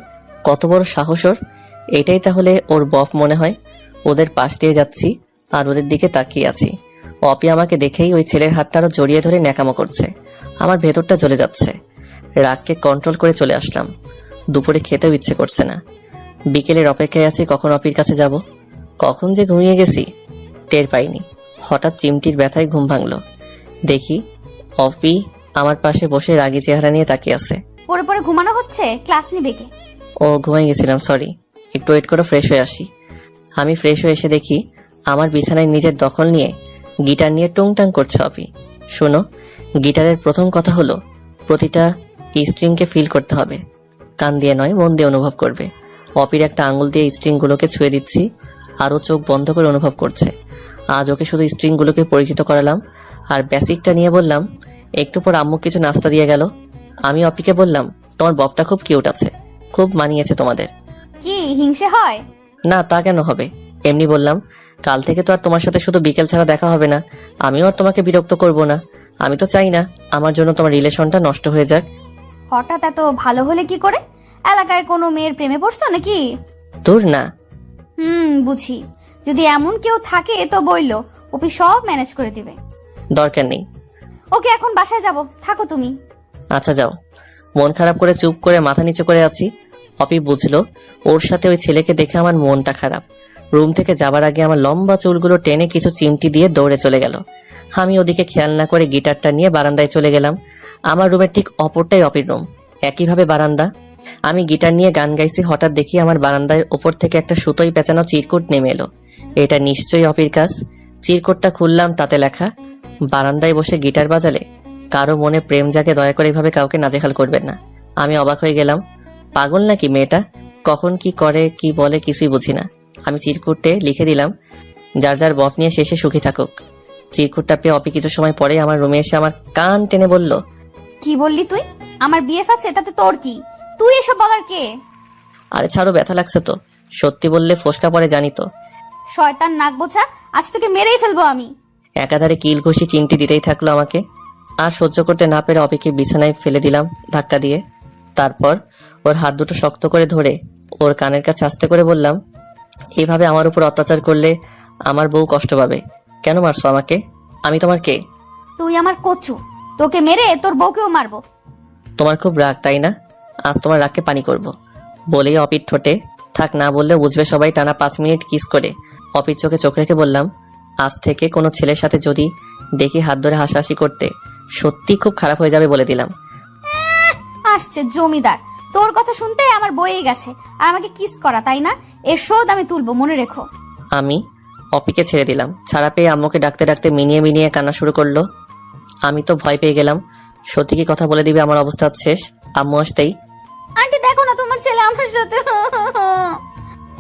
কত বড় সাহস ওর! এটাই তাহলে ওর বফ মনে হয়। ওদের পাশ দিয়ে যাচ্ছি আর ওদের দিকে তাকিয়ে আছি। অপি আমাকে দেখেই ওই ছেলের হাতটা আরো জড়িয়ে ধরে ন্যাকামো করছে। আমার ভেতরটা জ্বলে যাচ্ছে। রাগকে কন্ট্রোল করে চলে আসলাম। দুপুরে খেতেও ইচ্ছে করছে না। বিকেলের অপেক্ষায় আছি কখন অপির কাছে যাব। কখন যে ঘুমিয়ে গেছি টের পাইনি। হঠাৎ চিমটির ব্যথায় ঘুম ভাঙলো। দেখি অপি আমার পাশে বসে রাগী চেহারা নিয়ে তাকিয়ে আছে। পরে পরে ঘুমানো হচ্ছে, ক্লাস নিবে কে? ও, ঘুমাই গেছিলাম, সরি। একটু ওয়েট করো, ফ্রেশ হয়ে আসি। আমি ফ্রেশ হয়ে এসে দেখি আমার বিছানায় নিজের দখল নিয়ে গিটার নিয়ে টুংটাং করছে অপি। শোনো, গিটারের প্রথম কথা হলো প্রতিটা স্ট্রিংকে ফিল করতে হবে। কান দিয়ে নয়, মন দিয়ে অনুভব করবে। অপির একটা আঙুল দিয়ে স্ট্রিংগুলোকে ছুঁয়ে দিচ্ছি, আরও চোখ বন্ধ করে অনুভব করছে। আজ ওকে শুধু স্ট্রিংগুলোকে পরিচিত করালাম, আর বেসিকটা নিয়ে বললাম। একটু পর আম্মু কিছু নাস্তা দিয়ে গেল। আমি অপিকে বললাম, তোমার ববটা খুব কিউট আছে, খুব মানিয়েছে তোমাদের। কি হিংসে হয়? না, তা কেন হবে? এমনি বললাম, কাল থেকে তো আর তোমার সাথে শুধু বিকেল ছাড়া দেখা হবে না। আমিও আর তোমাকে বিরক্ত করব না। আমি তো চাই না আমার জন্য তোমার রিলেশনটা নষ্ট হয়ে যাক। হঠাৎ এত ভালো হলে কি করে? এলাকায় কোনো মেয়ের প্রেমে পড়ছো নাকি? দূর না। বুঝি। যদি এমন কেউ থাকে তো বইলো, ওপি সব ম্যানেজ করে দিবে। দরকার নেই। ওকে, এখন বাসায় যাব, থাকো তুমি। আচ্ছা যাও। মন খারাপ করে চুপ করে মাথা নিচু করে আছি। অপি বুঝলো ওর সাথে ওই ছেলেকে দেখে আমার মনটা খারাপ। রুম থেকে যাবার আগে আমার লম্বা চুলগুলো টেনে কিছু চিমটি দিয়ে দৌড়ে চলে গেল। আমি ওদিকে খেয়াল না করে গিটারটা নিয়ে বারান্দায় চলে গেলাম। আমার রুমের ঠিক অপরটাই অপির রুম, একইভাবে বারান্দা। আমি গিটার নিয়ে গান গাইছি, হঠাৎ দেখি আমার বারান্দার ওপর থেকে একটা সুতোই পেঁচানো চিরকুট নেমে এলো। এটা নিশ্চয়ই অপির কাজ। চিরকুটটা খুললাম, তাতে লেখা, বারান্দায় বসে গিটার বাজালে কারো মনে প্রেম জাগে, দয়া করে এভাবে কাউকে নাজেহাল করবেন না। আমি অবাক হয়ে গেলাম, পাগল নাকি মেয়েটা? কখন কি করে কি বলে কিছুই বুঝি না। আমি চিরকুটে লিখে দিলাম, যার যার বফ নিয়ে শেষে সুখী থাকুক। চিরকুটটা পেয়ে অপি কিছু সময় পরে আমার রুমে এসে আমার কান টেনে বলল, কি বললি তুই? আমার বিএফ আছে, তাতে তোর কি? তুই এসব বলার কে? আরে ছাড়ো, ব্যথা লাগছে তো। সত্যি বললে ফোসকা পড়ে জানি তো। শয়তান নাক বোঝা, আজ তোকে মেরেই ফেলবো আমি। একাধারে কিল ঘুষি চিমটি দিতেই থাকলো আমাকে। আর সহ্য করতে না পেরে অপিকে বিছানায় ফেলে দিলাম ধাক্কা দিয়ে। তারপর ওর হাত দুটো শক্ত করে ধরে ওর কানের কাছে আস্তে করে বললাম, এইভাবে আমার উপর অত্যাচার করলে আমার বউ কষ্ট পাবে। কেন মারছো আমাকে? আমি তোমার কে? তুই আমার কচু, তোকে মেরে তোর বউকেও মারবো। তোমার খুব রাগ তাই না? আজ তোমার রাগকে পানি করব। বলেই অপির ঠোঁটে, থাক না বললে বুঝবে সবাই, টানা 5 মিনিট কিস করে অপির চোখে চোখ রেখে বললাম, আজ থেকে কোনো ছেলের সাথে যদি দেখি হাত ধরে হাসাহাসি করতে, সত্যি খুব খারাপ হয়ে যাবে বলে দিলাম। আসছে জমিদার, তোর কথা শুনতে আমার বইয়ে গেছে। আর আমাকে কিস করা, তাই না? এর শোধ আমি তুলবো, মনে রেখো। আমি অপিকে ছেড়ে দিলাম। ছাড়া পেয়ে আম্মুকে ডাকতে ডাকতে মিনিয়ে মিনিয়ে কান্না শুরু করলো। আমি তো ভয় পেয়ে গেলাম, সত্যি কি কথা বলে দিবে আমার অবস্থা শেষ। আম্মু আসতেই, আন্টি দেখো না, তোমার ছেলে আমার সাথে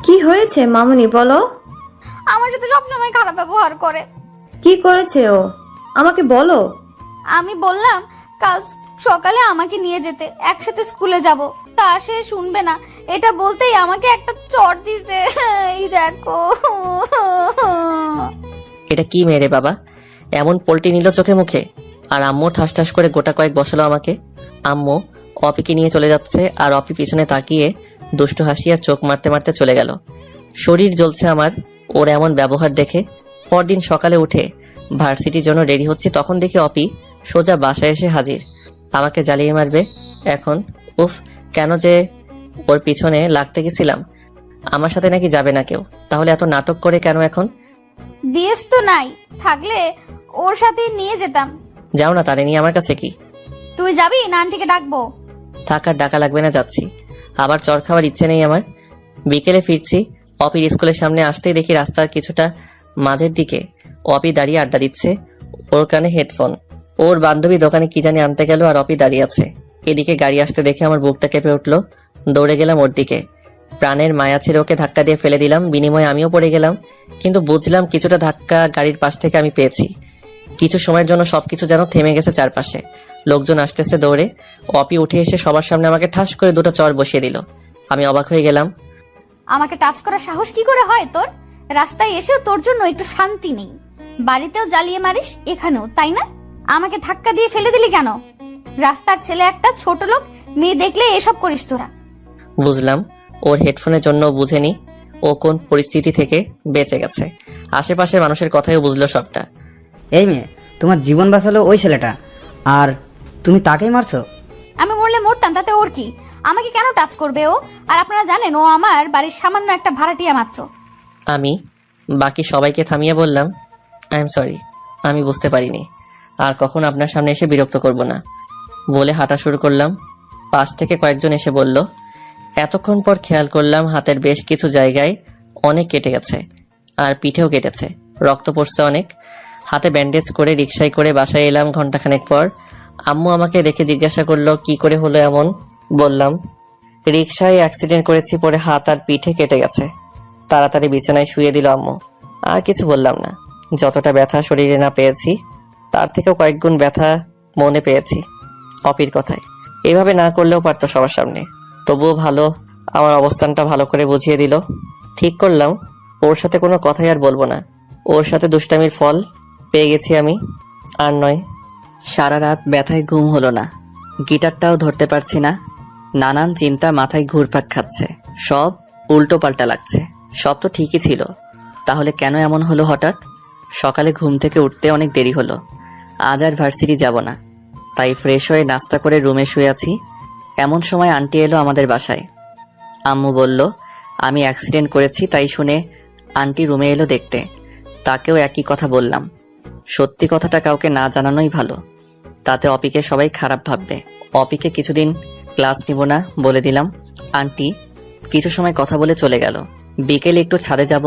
কি হয়েছে মামুনি বলো? আমার সাথে সবসময় খারাপ ব্যবহার করে। কি করেছে ও? আমাকে বলো। আমি বললাম কাল সকালে আমাকে নিয়ে যেতে, একসাথে স্কুলে যাব। তা সে শুনবে না। এটা বলতেই আমাকে একটা চড় দিতে। এই দেখো। এটা কি মেরে বাবা? এমন পল্টি নিল চোখে মুখে। আর আম্মু ঠাস ঠাস করে গোটা কয়েক বসালো আমাকে। আম্মু অপিকে নিয়ে চলে যাচ্ছে, আর অপি পিছনে তাকিয়ে দুষ্টু হাসি আর চোখ মারতে মারতে চলে গেল। শরীর জ্বলছে আমার ওর এমন ব্যবহার দেখে। পরদিন সকালে উঠে ভার্সিটির জন্য রেডি হচ্ছি, তখন দেখি অপি সোজা বাসায় এসে হাজির। আমাকে জ্বালিয়ে মারবে এখন। উফ, কেন যে ওর পিছনে লাগতে গেছিলাম। আমার সাথে নাকি যাবে না কেউ, তাহলে এত নাটক করে কেন এখন? বিএফ তো নাই, থাকলে ওর সাথে নিয়ে যেতাম। যাও না, তারে নিয়ে আমার কাছে কি? তুই যাবি না আন্টিকে ডাকবো? থাকার ডাকা লাগবে না, যাচ্ছি। আবার চর খাওয়ার ইচ্ছে নেই আমার। বিকেলে ফিরছি, অপির স্কুলের সামনে আসতেই দেখি রাস্তার কিছুটা মাঝের দিকে অপি দাঁড়িয়ে আড্ডা দিচ্ছে, ওর কানে হেডফোন। ওর বান্ধবী দোকানে কি জানি আনতে গেল, আর অপি দাঁড়িয়ে আছে। এদিকে গাড়ি আসতে দেখে আমার বুকটা কেঁপে উঠলো। দৌড়ে গেলাম ওর দিকে। প্রাণের মায়া ছেড়ে ওকে ধাক্কা দিয়ে ফেলে দিলাম, বিনিময়ে আমিও পড়ে গেলাম। কিন্তু বুঝলাম কিছুটা ধাক্কা গাড়ির পাশ থেকে আমি পেয়েছি। কিছু সময়ের জন্য সবকিছু যেন থেমে গেছে চারপাশে। লোকজন আসতেছে দৌড়ে। অপি উঠে এসে সবার সামনে আমাকে ঠাস করে দুটো চর বসিয়ে দিল। আমি অবাক হয়ে গেলাম। আমাকে টাচ করার সাহস কি করে হয় তোর? রাস্তায় এসেও তোর জন্য একটু শান্তি নেই। বাড়িতেও জ্বালিয়ে মারিস, এখানেও তাই না? আমাকে ধাক্কা দিয়ে ফেলে দিলি কেন? রাস্তার ছেলে একটা, ছোট লোক, মেয়ে দেখলে এসব করিস তোরা। বুঝলাম ওর হেডফোনের জন্য বুঝেনি ও কোন পরিস্থিতি থেকে বেঁচে গেছে। আশেপাশের মানুষের কথাই বুঝলো সবটা। এই মেয়ে, তোমার জীবন বাঁচালো ওই ছেলেটা, আর তুমি তাকেই মারছো? আমি মরলে মরতাম, তাতে ওর কি? আমাকে কেন টাচ করবে ও? আর আপনারা জানেন ও আমার বাড়ির সামান্য একটা ভাড়াটিয়া মাত্র। আমি বাকি সবাইকে থামিয়ে বললাম, আই এম সরি, আমি বুঝতে পারিনি। আর কখন আপনার সামনে এসে বিরক্ত করব না বলে হাঁটা শুরু করলাম। পাশ থেকে কয়েকজন এসে বলল। এতক্ষণ পর খেয়াল করলাম হাতের বেশ কিছু জায়গায় অনেক কেটে গেছে, আর পিঠেও কেটেছে, রক্ত পড়ছে অনেক। হাতে ব্যান্ডেজ করে রিকশায় করে বাসায় এলাম ঘন্টাখানেক পর। আম্মু আমাকে দেখে জিজ্ঞাসা করলো কি করে হলো এমন। বললাম রিকশায় অ্যাক্সিডেন্ট করেছি, পরে হাত আর পিঠে কেটে গেছে। তাড়াতাড়ি বিছানায় শুয়ে দিল আম্মু। আর কিছু বললাম না। যতটা ব্যথা শরীরে না পেয়েছি, তার থেকেও কয়েক গুণ ব্যথা মনে পেয়েছি অপির কথায়। এভাবে না করলেও পারতো সবার সামনে, তবুও ভালো আমার অবস্থানটা ভালো করে বুঝিয়ে দিল। ঠিক করলাম ওর সাথে কোনো কথাই আর বলবো না। ওর সাথে দুষ্টামির ফল পেয়ে গেছি আমি। আর নয়, সারা রাত ব্যথায় ঘুম হলো না, গিটারটাও ধরতে পারছি না। নানান চিন্তা মাথায় ঘুরপাক খাচ্ছে, সব উল্টো পাল্টা লাগছে। সব তো ঠিকই ছিল, তাহলে কেন এমন হলো হঠাৎ? সকালে ঘুম থেকে উঠতে অনেক দেরি হলো। আজ আর ভার্সিটি যাব না, তাই ফ্রেশ হয়ে নাস্তা করে রুমে শুয়ে আছি। এমন সময় আন্টি এলো আমাদের বাসায়। আম্মু বলল আমি অ্যাক্সিডেন্ট করেছি, তাই শুনে আন্টি রুমে এলো দেখতে। তাকেও একই কথা বললাম। সত্যি কথাটা কাউকে না জানানোই ভালো, তাতে অপিকে সবাই খারাপ ভাববে। অপিকে কিছুদিন ক্লাস নিব না বলে দিলাম। আন্টি কিছু সময় কথা বলে চলে গেল। বিকেলে একটু ছাদে যাব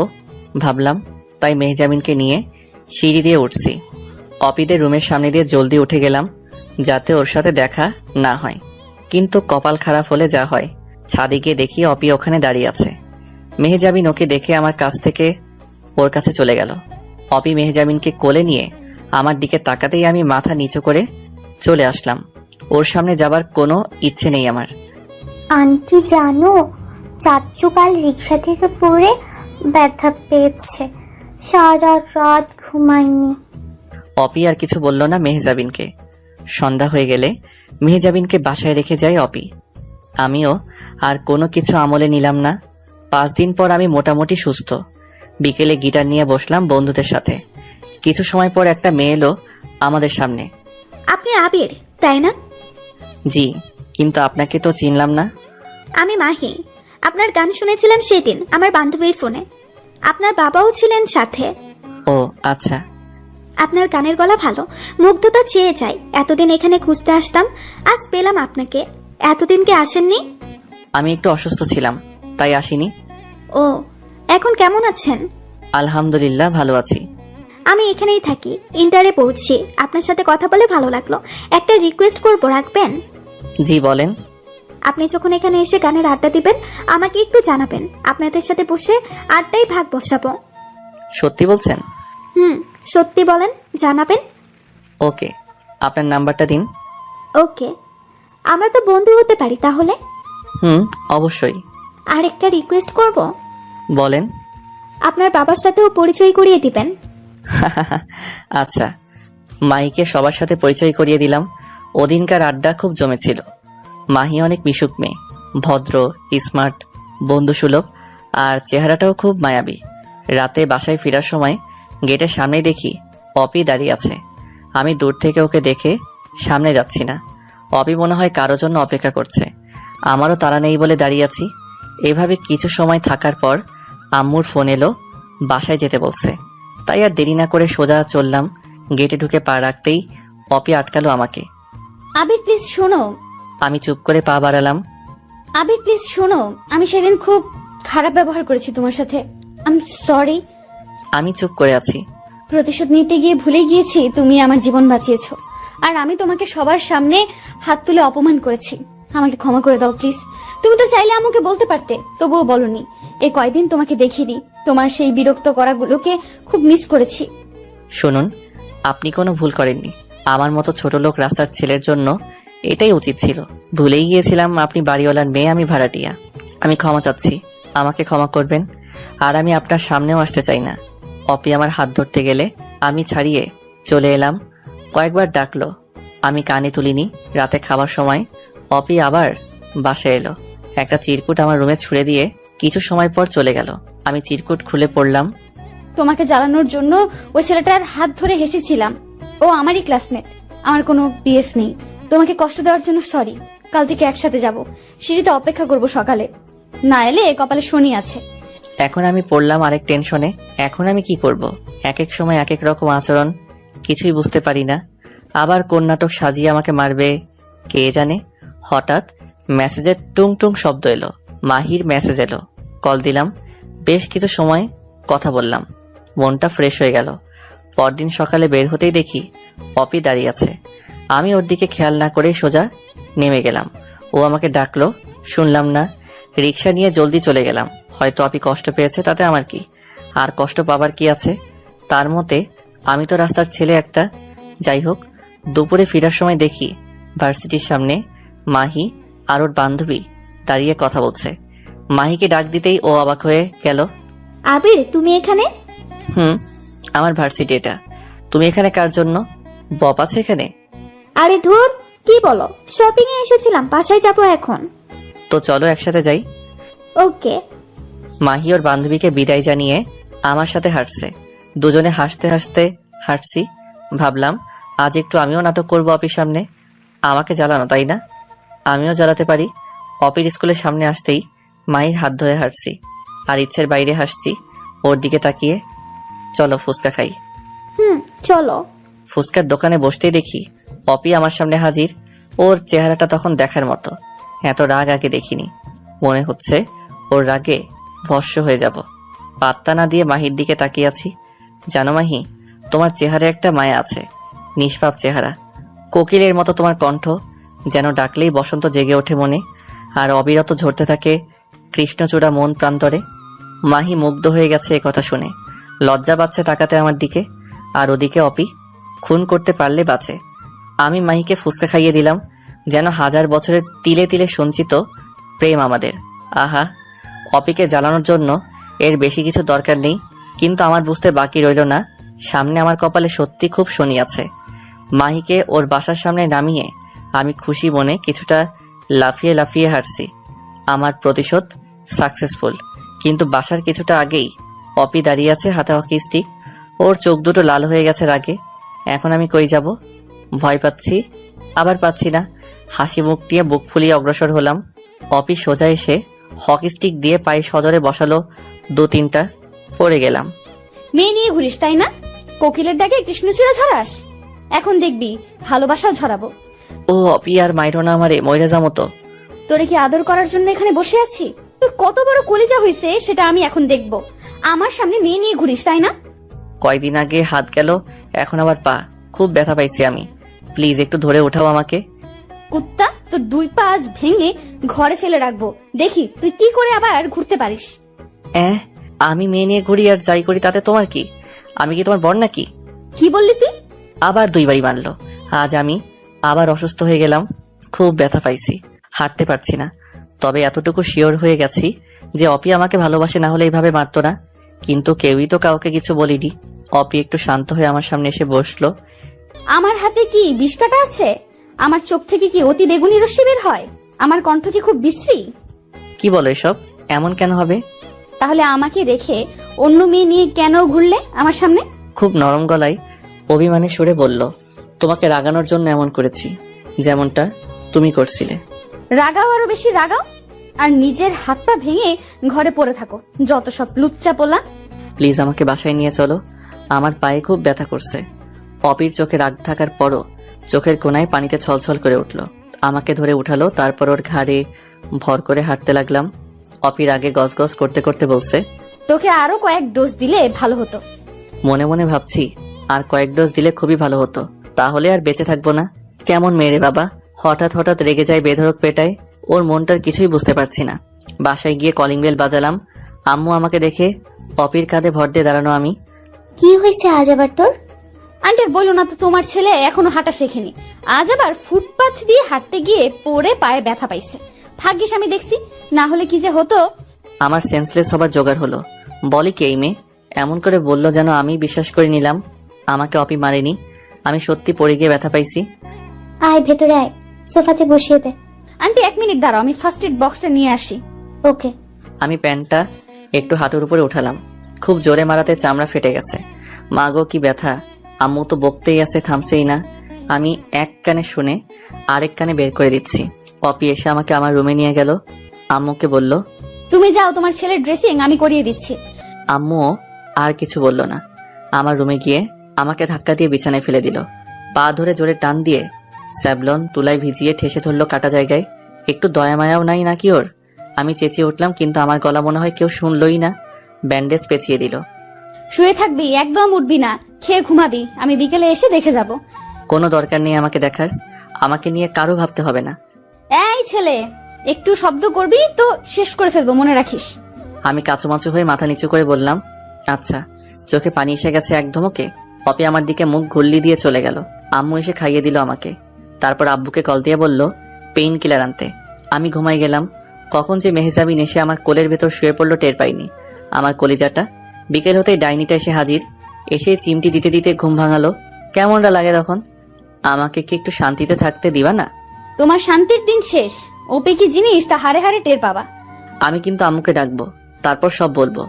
ভাবলাম, তাই মেহজামিনকে নিয়ে সিঁড়ি দিয়ে উঠছি। অপিদের রুমের সামনে দিয়ে জলদি উঠে গেলাম, যাতে ওর সাথে দেখা না হয়। কিন্তু কপাল খারাপ হলে যা হয়, ছাদে গিয়ে দেখি অপি ওখানে দাঁড়িয়ে আছে। মেহজামিন ওকে দেখে আমার কাছ থেকে ওর কাছে চলে গেল। অপি মেহজামিনকে কোলে নিয়ে আমার দিকে তাকাতেই আমি মাথা নিচু করে চলে আসলাম। ওর সামনে যাবার কোনো ইচ্ছে নেই আমার। আন্টি জানো, চাচ্চু কাল রিক্সা থেকে পড়ে ব্যথা পেয়েছে, সারা রাত ঘুমায়নি। অপি আর কিছু বলল না মেহজাবিনকে। সন্ধ্যা হয়ে গেলে মেহজাবিনকে বাসায় রেখে যায় অপি। আমিও আর কোনো কিছু আমলে নিলাম না। 5 দিন পর আমি মোটামুটি সুস্থ। বিকেলে গিটার নিয়ে বসলাম বন্ধুদের সাথে। কিছু সময় পর একটা মেয়ে এলো আমাদের সামনে। আপনি আবির, তাই না? জি, কিন্তু আপনাকে তো চিনলাম না। আমি মাহি। আপনার গান শুনেছিলাম সেদিন আমার বান্ধবীর ফোনে। আপনার বাবাও ছিলেন সাথে। ও আচ্ছা। আপনার গানের গলা ভালো, মুগ্ধতা চেয়ে যায়। এতদিন এখানে খুঁজতে আসতাম, আজ পেলাম আপনাকে। এতদিন কি আসেননি? আমি একটু অসুস্থ ছিলাম, তাই আসিনি। ও, এখন কেমন আছেন? আলহামদুলিল্লাহ ভালো আছি। আমি এখানেই থাকি, ইন্টারে পড়ছি। আপনার সাথে কথা বলে ভালো লাগলো। একটা রিকোয়েস্ট করবো, রাখবেন? জি বলেন। আপনি যখন এখানে এসে গানের আড্ডা দিবেন, আমাকে একটু জানাবেন। আপনাদের সাথে বসে আড্ডাই ভাগ বসাবো। সত্যি বলছেন? সত্যি বলেন, জানাবেন? ওকে, আপনার নাম্বারটা দিন। ওকে, আমরা তো বন্ধু হতে পারি তাহলে? অবশ্যই। আরেকটা রিকোয়েস্ট করব। বলেন। আপনার বাবার সাথেও পরিচয় করিয়ে দিবেন। আচ্ছা। মাহিকে সবার সাথে পরিচয় করিয়ে দিলাম। ওদিনকার আড্ডা খুব জমেছিল। মাহি অনেক মিশুক মেয়ে, ভদ্র, স্মার্ট, বন্ধুসুলভ, আর চেহারাটাও খুব মায়াবী। রাতে বাসায় ফেরার সময় গেটের সামনেই দেখি অপি দাঁড়িয়ে আছে। আমি দূর থেকে ওকে দেখে সামনে যাচ্ছি না। অপি মনে হয় কারো জন্য অপেক্ষা করছে। আমারও তাড়া নেই বলে দাঁড়িয়ে আছি। এভাবে কিছু সময় থাকার পর আম্মুর ফোন এলো, বাসায় যেতে বলছে। তাই আর দেরি না করে সোজা চললাম। গেটে ঢুকে পা রাখতেই অপি আটকালো আমাকে। আবির প্লিজ শোনো। আমি চুপ করে পা বাড়ালাম। আবির প্লিজ শোনো, আমি সেদিন খুব খারাপ ব্যবহার করেছি তোমার সাথে। I am sorry. আমি চুপ করে আছি। প্রতিশোধ নিতে গিয়ে ভুলে গিয়েছি তুমি আমার জীবন বাঁচিয়েছো, আর আমি তোমাকে সবার সামনে হাত তুলে অপমান করেছি। আমাকে ক্ষমা করে দাও প্লিজ। তুমি তো চাইলে আমাকে বলতে পারতে, তবুও বলনি। এই কয়দিন তোমাকে দেখিনি, তোমার সেই বিরক্ত করাগুলোকে খুব মিস করেছি। শুনুন, আপনি কোনো ভুল করেননি। আমার মতো ছোট লোক রাস্তার ছেলের জন্য এটাই উচিত ছিল। ভুলেই গিয়েছিলাম আপনি বাড়িওয়ালার মেয়ে, আমি ভাড়াটিয়া। আমি ক্ষমা চাচ্ছি, আমাকে ক্ষমা করবেন। আর আমি আপনার সামনেও আসতে চাই না। অপি আমার হাত ধরতে গেলে আমি ছাড়িয়ে চলে এলাম। কয়েকবার ডাকলো, আমি কানে তুলিনি। রাতে খাবার সময় অপি আবার বাসায় এলো। একটা চিরকুট আমার রুমে ছুঁড়ে দিয়ে কিছু সময় পর চলে গেল। আমি চিরকুট খুলে পড়লাম। তোমাকে জ্বালানোর জন্য ওই ছেলেটার হাত ধরে হেসেছিলাম। ও আমারই ক্লাসমেট, আমার কোনো বিএফ নেই। তোমাকে কষ্ট দেওয়ার জন্য সরি। কাল থেকে একসাথে যাব, সিঁড়িতে অপেক্ষা করব সকালে। না এলে কপালে শনি আছে। এখন আমি পড়লাম আরেক টেনশনে। এখন আমি কি করব? এক এক সময় এক এক রকম আচরণ, কিছুই বুঝতে পারি না। আবার কোন নাটক সাজিয়ে আমাকে মারবে কে জানে। হঠাৎ মেসেজের টুং টুং শব্দ এলো। মাহির মেসেজ এলো। কল দিলাম। বেশ কিছু সময় কথা বললাম, মনটা ফ্রেশ হয়ে গেল। পরদিন সকালে বের হতেই দেখি অপি দাঁড়িয়ে আছে। আমি ওর দিকে খেয়াল না করে সোজা নেমে গেলাম। ও আমাকে ডাকলো, শুনলাম না। রিক্সা নিয়ে জলদি চলে গেলাম। হয়তো অপি কষ্ট পেয়েছে, তাতে আমার কি? আর কষ্ট পাবার কি আছে? তার মতে আমি তো রাস্তার ছেলে একটা। যাই হোক, দুপুরে ফেরার সময় দেখি ভার্সিটির সামনে মাহি আর ওর বান্ধবী দাঁড়িয়ে কথা বলছে। মাহিকে ডাক দিতেই ও অবাক হয়ে গেল। আবির তুমি এখানে? হুম, আমার ভার্সিটি এটা। তুমি এখানে কার জন্য? বপ আছে এখানে? আরে ধুর, কি বলো? শপিং এ এসেছিলাম, বাসায় যাব এখন। তো চলো একসাথে যাই। ওকে। মাহি ওর বান্ধবীকে বিদায় জানিয়ে আমার সাথে হাঁটছে। দুজনে হাসতে হাসতে হাঁটছি। ভাবলাম আজ একটু আমিও নাটক করবো অপির সামনে। আমাকে জ্বালানো, তাই না? আমিও জ্বালাতে পারি। অপির স্কুলের সামনে আসতেই মাহির হাত ধরে হাঁটছি, আর ইচ্ছের বাইরে হাসছি ওর দিকে তাকিয়ে। চলো ফুচকা খাই। চলো। ফুচকার দোকানে বসতেই দেখি অপি আমার সামনে হাজির। ওর চেহারাটা তখন দেখার মতো। এত রাগ আগে দেখিনি। মনে হচ্ছে ওর রাগে ভস্ম হয়ে যাব। পাত্তা না দিয়ে মাহির দিকে তাকিয়ে আছি। জানো মাহি, তোমার চেহারায় একটা মায়া আছে। নিষ্পাপ চেহারা, কোকিলের মতো তোমার কণ্ঠ, যেন ডাকলেই বসন্ত জেগে ওঠে মনে, আর অবিরত ঝরতে থাকে কৃষ্ণচূড়া মন প্রান্তরে। মাহি মুগ্ধ হয়ে গেছে এ কথা শুনে। লজ্জা পাচ্ছে তাকাতে আমার দিকে, আর ওদিকে অপি। খুন করতে পারলে বাঁচে। আমি মাহিকে ফুচকা খাইয়ে দিলাম, যেন হাজার বছরের তিলে তিলে সঞ্চিত প্রেম আমাদের। আহা, অপিকে জ্বালানোর জন্য এর বেশি কিছু দরকার নেই। কিন্তু আমার বুঝতে বাকি রইল না, সামনে আমার কপালে সত্যি খুব শনি আছে। মাহিকে ওর বাসার সামনে নামিয়ে আমি খুশি মনে কিছুটা লাফিয়ে লাফিয়ে হাঁটছি। আমার প্রতিশোধ সাকসেসফুল। কিন্তু বাসার কিছুটা আগেই অপি দাঁড়িয়ে আছে, হাতে হকি স্টিক। ওর চোখ দুটো লাল হয়ে গেছে রাগে। এখন আমি কই যাব? ভয় পাচ্ছি, আবার পাচ্ছি না। হাসি মুখ নিয়ে বুক ফুলিয়ে অগ্রসর হলাম। অপি সোজা এসে হকি স্টিক দিয়ে পায়ে সজরে বসালো 2-3টা। পড়ে গেলাম। মেয়ে নিয়ে ঘুরিস তাই না? কোকিলের ডাকে কৃষ্ণচূড়া ঝরাস। এখন দেখবি ভালোবাসাও ঝরাবো। ও অপি, আর মাইরো না আমারে, মইরা যামো তো। তোরে কি আদর করার জন্য এখানে বসে আছি? তোর কত বড় কলিজা হয়েছে সেটা আমি এখন দেখব। আমার সামনে মেয়ে নিয়ে ঘুরিস তাই না? কয়দিন আগে হাত গেল, এখন আবার পা। খুব ব্যথা পাইছি আমি। প্লিজ একটু ধরে উঠাও আমাকে। কুত্তা, তোর 2 পা আজ ভেঙে ঘরে ফেলে রাখবো। দেখি তুই কি করে আবার ঘুরতে পারিস। আমি মেয়ে নিয়ে ঘুরি আর যাই করি তাতে তোমার কি? আমি কি তোমার বর নাকি? কি বললি তুই? আবার 2 বারই মানলো। আজ আমি আবার অসুস্থ হয়ে গেলাম। খুব ব্যথা পাইছি, হাঁটতে পারছি না। তবে এতটুকু শিওর হয়ে গেছি যে অপি আমাকে ভালোবাসে, না হলে এইভাবে মারতো না। কিন্তু কেউই তো কাউকে কিছু বলিনি। অপি একটু শান্ত হয়ে আমার সামনে এসে বসলো। আমার হাতে কি বিষ কাটা আছে? আমার চোখ থেকে কি অতি বেগুনি রশ্মি বের হয়? আমার কণ্ঠ কি খুব বিশ্রী? কি বলো এসব? এমন কেন হবে? তাহলে আমাকে রেখে অন্য মেয়ে নিয়ে কেন ঘুরলে আমার সামনে? খুব নরম গলায় অভিমানী সুরে বলল, তোমাকে রাগানোর জন্য এমন করেছি, যেমনটা তুমি করছিলে। রাগাও, আরো বেশি রাগাও, আর নিজের হাত পা ভেঙে ঘরে পড়ে থাকো। যত সব লুচ্চা পোলা। প্লিজ আমাকে বাসায় নিয়ে চলো, আমার পায়ে খুব ব্যথা করছে। অপির চোখে রাগ থাকার পরও চোখের কোনায় পানিতে ছলছল করে উঠল। আমাকে ধরে উঠালো, তারপর ওর ঘাড়ে ভর করে হাঁটতে লাগলাম। অপির আগে গজগজ করতে করতে বলছে, তোকে আরো কয়েক ডোজ দিলে ভালো হতো। মনে মনে ভাবছি আর কয়েক ডোজ দিলে খুবই ভালো হতো, তাহলে আর বেঁচে থাকবো না। কেমন মেরে বাবা, হঠাৎ হঠাৎ রেগে যায় বেধড়ক পেটায়। ওর মনটার কিছুই বুঝতে পারছি না। বাসায় গিয়ে কলিং বেল বাজালাম। আম্মু আমাকে দেখে অপির কাঁধে ভর দিয়ে দাঁড়ানো। আমি, কি হয়েছে আজ আবার তোর? আন্টি আর বলো না তো, তোমার ছেলে এখনো হাঁটা শেখেনি। আজ আবার ফুটপাথ দিয়ে হাঁটতে গিয়ে পড়ে পায়ে ব্যথা পাইছে। ভাগ্যিস আমি দেখছি, না হলে কি যে হতো। আমার সেন্সলেস হবার জোগাড় হলো। বলি কি এই মেয়ে? এমন করে বলল যেন আমি বিশ্বাস করে নিলাম আমাকে অপি মারেনি। আমি সত্যি পড়ে গিয়ে ব্যথা পাইছি। আয় ভেতরে আয়, সোফাতে বসিয়ে দে। আন্টি 1 মিনিট দাঁড়াও, আমি ফার্স্ট এড বক্সটা নিয়ে আসি। ওকে। আমি প্যান্টটা একটু হাঁটুর উপরে উঠালাম। খুব জোরে মারাতে চামড়া ফেটে গেছে। মা গো কি ব্যথা! আম্মু তো বকতেই আছে, থামছেই না। আমি এক কানে শুনে আরেক কানে বের করে দিচ্ছি। অপি এসে আমাকে আমার রুমে নিয়ে গেল। আম্মুকে বলল, তুমি যাও, তোমার ছেলের ড্রেসিং আমি করিয়ে দিচ্ছি। আম্মুও আর কিছু বলল না। আমার রুমে গিয়ে আমাকে ধাক্কা দিয়ে বিছানায় ফেলে দিল। পা ধরে জোরে টান দিয়ে স্যাবলন তুলায় ভিজিয়ে ঠেসে ধরলো কাটা জায়গায়। একটু দয়া মায়াও নাই নাকি ওর? আমি চেঁচিয়ে উঠলাম, কিন্তু আমার গলা মনে হয় কেউ শুনলই না। ব্যান্ডেজ পেঁচিয়ে দিল। শুয়ে থাকবি, একদম উঠবি না, খেয়ে ঘুমাবি। আমি বিকেলে এসে দেখে যাব। কোনো দরকার নেই আমাকে দেখার। আমাকে নিয়ে কারো ভাবতে হবে না। এই ছেলে, একটু শব্দ করবি তো শেষ করে ফেলবো, মনে রাখিস। আমি কাঁচুমাচু হয়ে মাথা নিচু করে বললাম, আচ্ছা। চোখে পানি এসে গেছে এক ধমকে। অপি আমার দিকে মুখ ঘুরলি দিয়ে চলে গেল। আম্মু এসে খাইয়ে দিল আমাকে। তারপর আব্বুকে কল দিয়ে বলল পেইন কিলার আনতে। আমি ঘুমাই গেলাম। কখন যে মেহজাবিন এসে আমার কোলের ভেতর শুয়ে পড়লো টের পাইনি। আমার কলিজাটা। বিকেল হতেই ডাইনিটা এসে হাজির। এসে চিমটি দিতে দিতে ঘুম ভাঙালো। কেমনটা লাগে তখন? আমাকে কি একটু শান্তিতে থাকতে দিবা না? তোমার শান্তির দিন শেষ। ওপি কি জিনিস তা হারে হারে টের পাবা। আমি কিন্তু আম্মুকে ডাকবো, তারপর সব বলবো।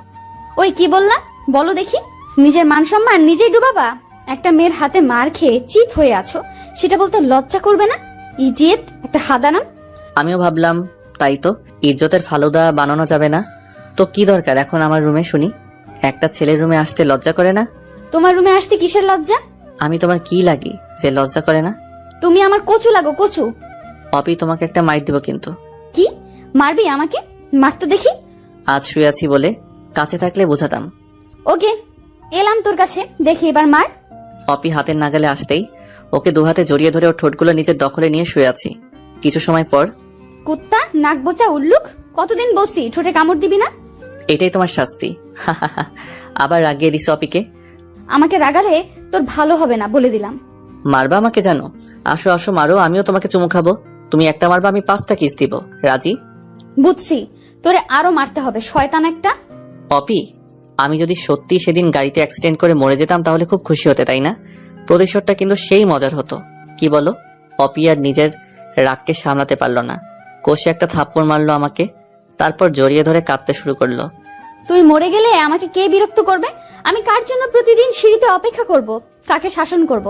ওই কি বললা? বলো দেখি। নিজের মান সম্মান নিজেই ডুবাবা? একটা মেয়ের হাতে মার খেয়ে চিত হয়ে আছো, সেটা বলতে লজ্জা করবে না? ইডিয়েট, একটা হাদানাম। আমিও ভাবলাম তাই তো, ইজ্জতের ফালুদা বানানো যাবে না তো কি দরকার এখন আমার রুমে শুনি? একটা ছেলের রুমে আসতে লজ্জা করে না? তোমার রুমে আসতে কিসের লজ্জা? আমি তোমার কি লাগি যে লজ্জা করে না? তুমি আমার কচু লাগো, কচু। অপি তোমাকে একটা মাইর দিব কিন্তু। কি মারবি আমাকে? মার তো দেখি। আজ শুয়ে আছি বলে, কাছে থাকলে বোঝাতাম। ওকে, এলাম তোর কাছে, দেখি এবার মার। অপি হাতের নাগালে আসতেই ওকে দুহাতে জড়িয়ে ধরে ওর ঠোঁটগুলো নিজের দখলে নিয়ে শুয়ে আছি। কিছু সময় পর, কুত্তা, নাক বোচা উল্লুক, কতদিন বসি, ঠোঁটে কামড় দিবি না? এটাই তোমার শাস্তি। আবার রাগিয়ে দিস অপিকে। আমাকে রাগালে তোর ভালো হবে না, বলে দিলাম। মারবা আমাকে জানো? আসো আসো মারো, আমিও তোমাকে চুমু খাবো। তুমি একটা মারবা, আমি 5টা কিস দিব। রাজি? বুঝছি, তোরে আরো মারতে হবে, শয়তান একটা। অপি, আমি যদি সত্যি সেদিন গাড়িতে অ্যাক্সিডেন্ট করে মরে যেতাম তাহলে খুব খুশি হতে, তাই না? প্রতিশোধটা কিন্তু সেই মজার হতো, কি বলো? অপি আর নিজের রাগকে সামলাতে পারলো না, কষে একটা থাপ্পড় মারলো আমাকে, তারপর জড়িয়ে ধরে কাঁদতে শুরু করলো। তুই মরে গেলে আমাকে কে বিরক্ত করবে? আমি কার জন্য প্রতিদিন সিঁড়িতে অপেক্ষা করব? কাকে শাসন করব?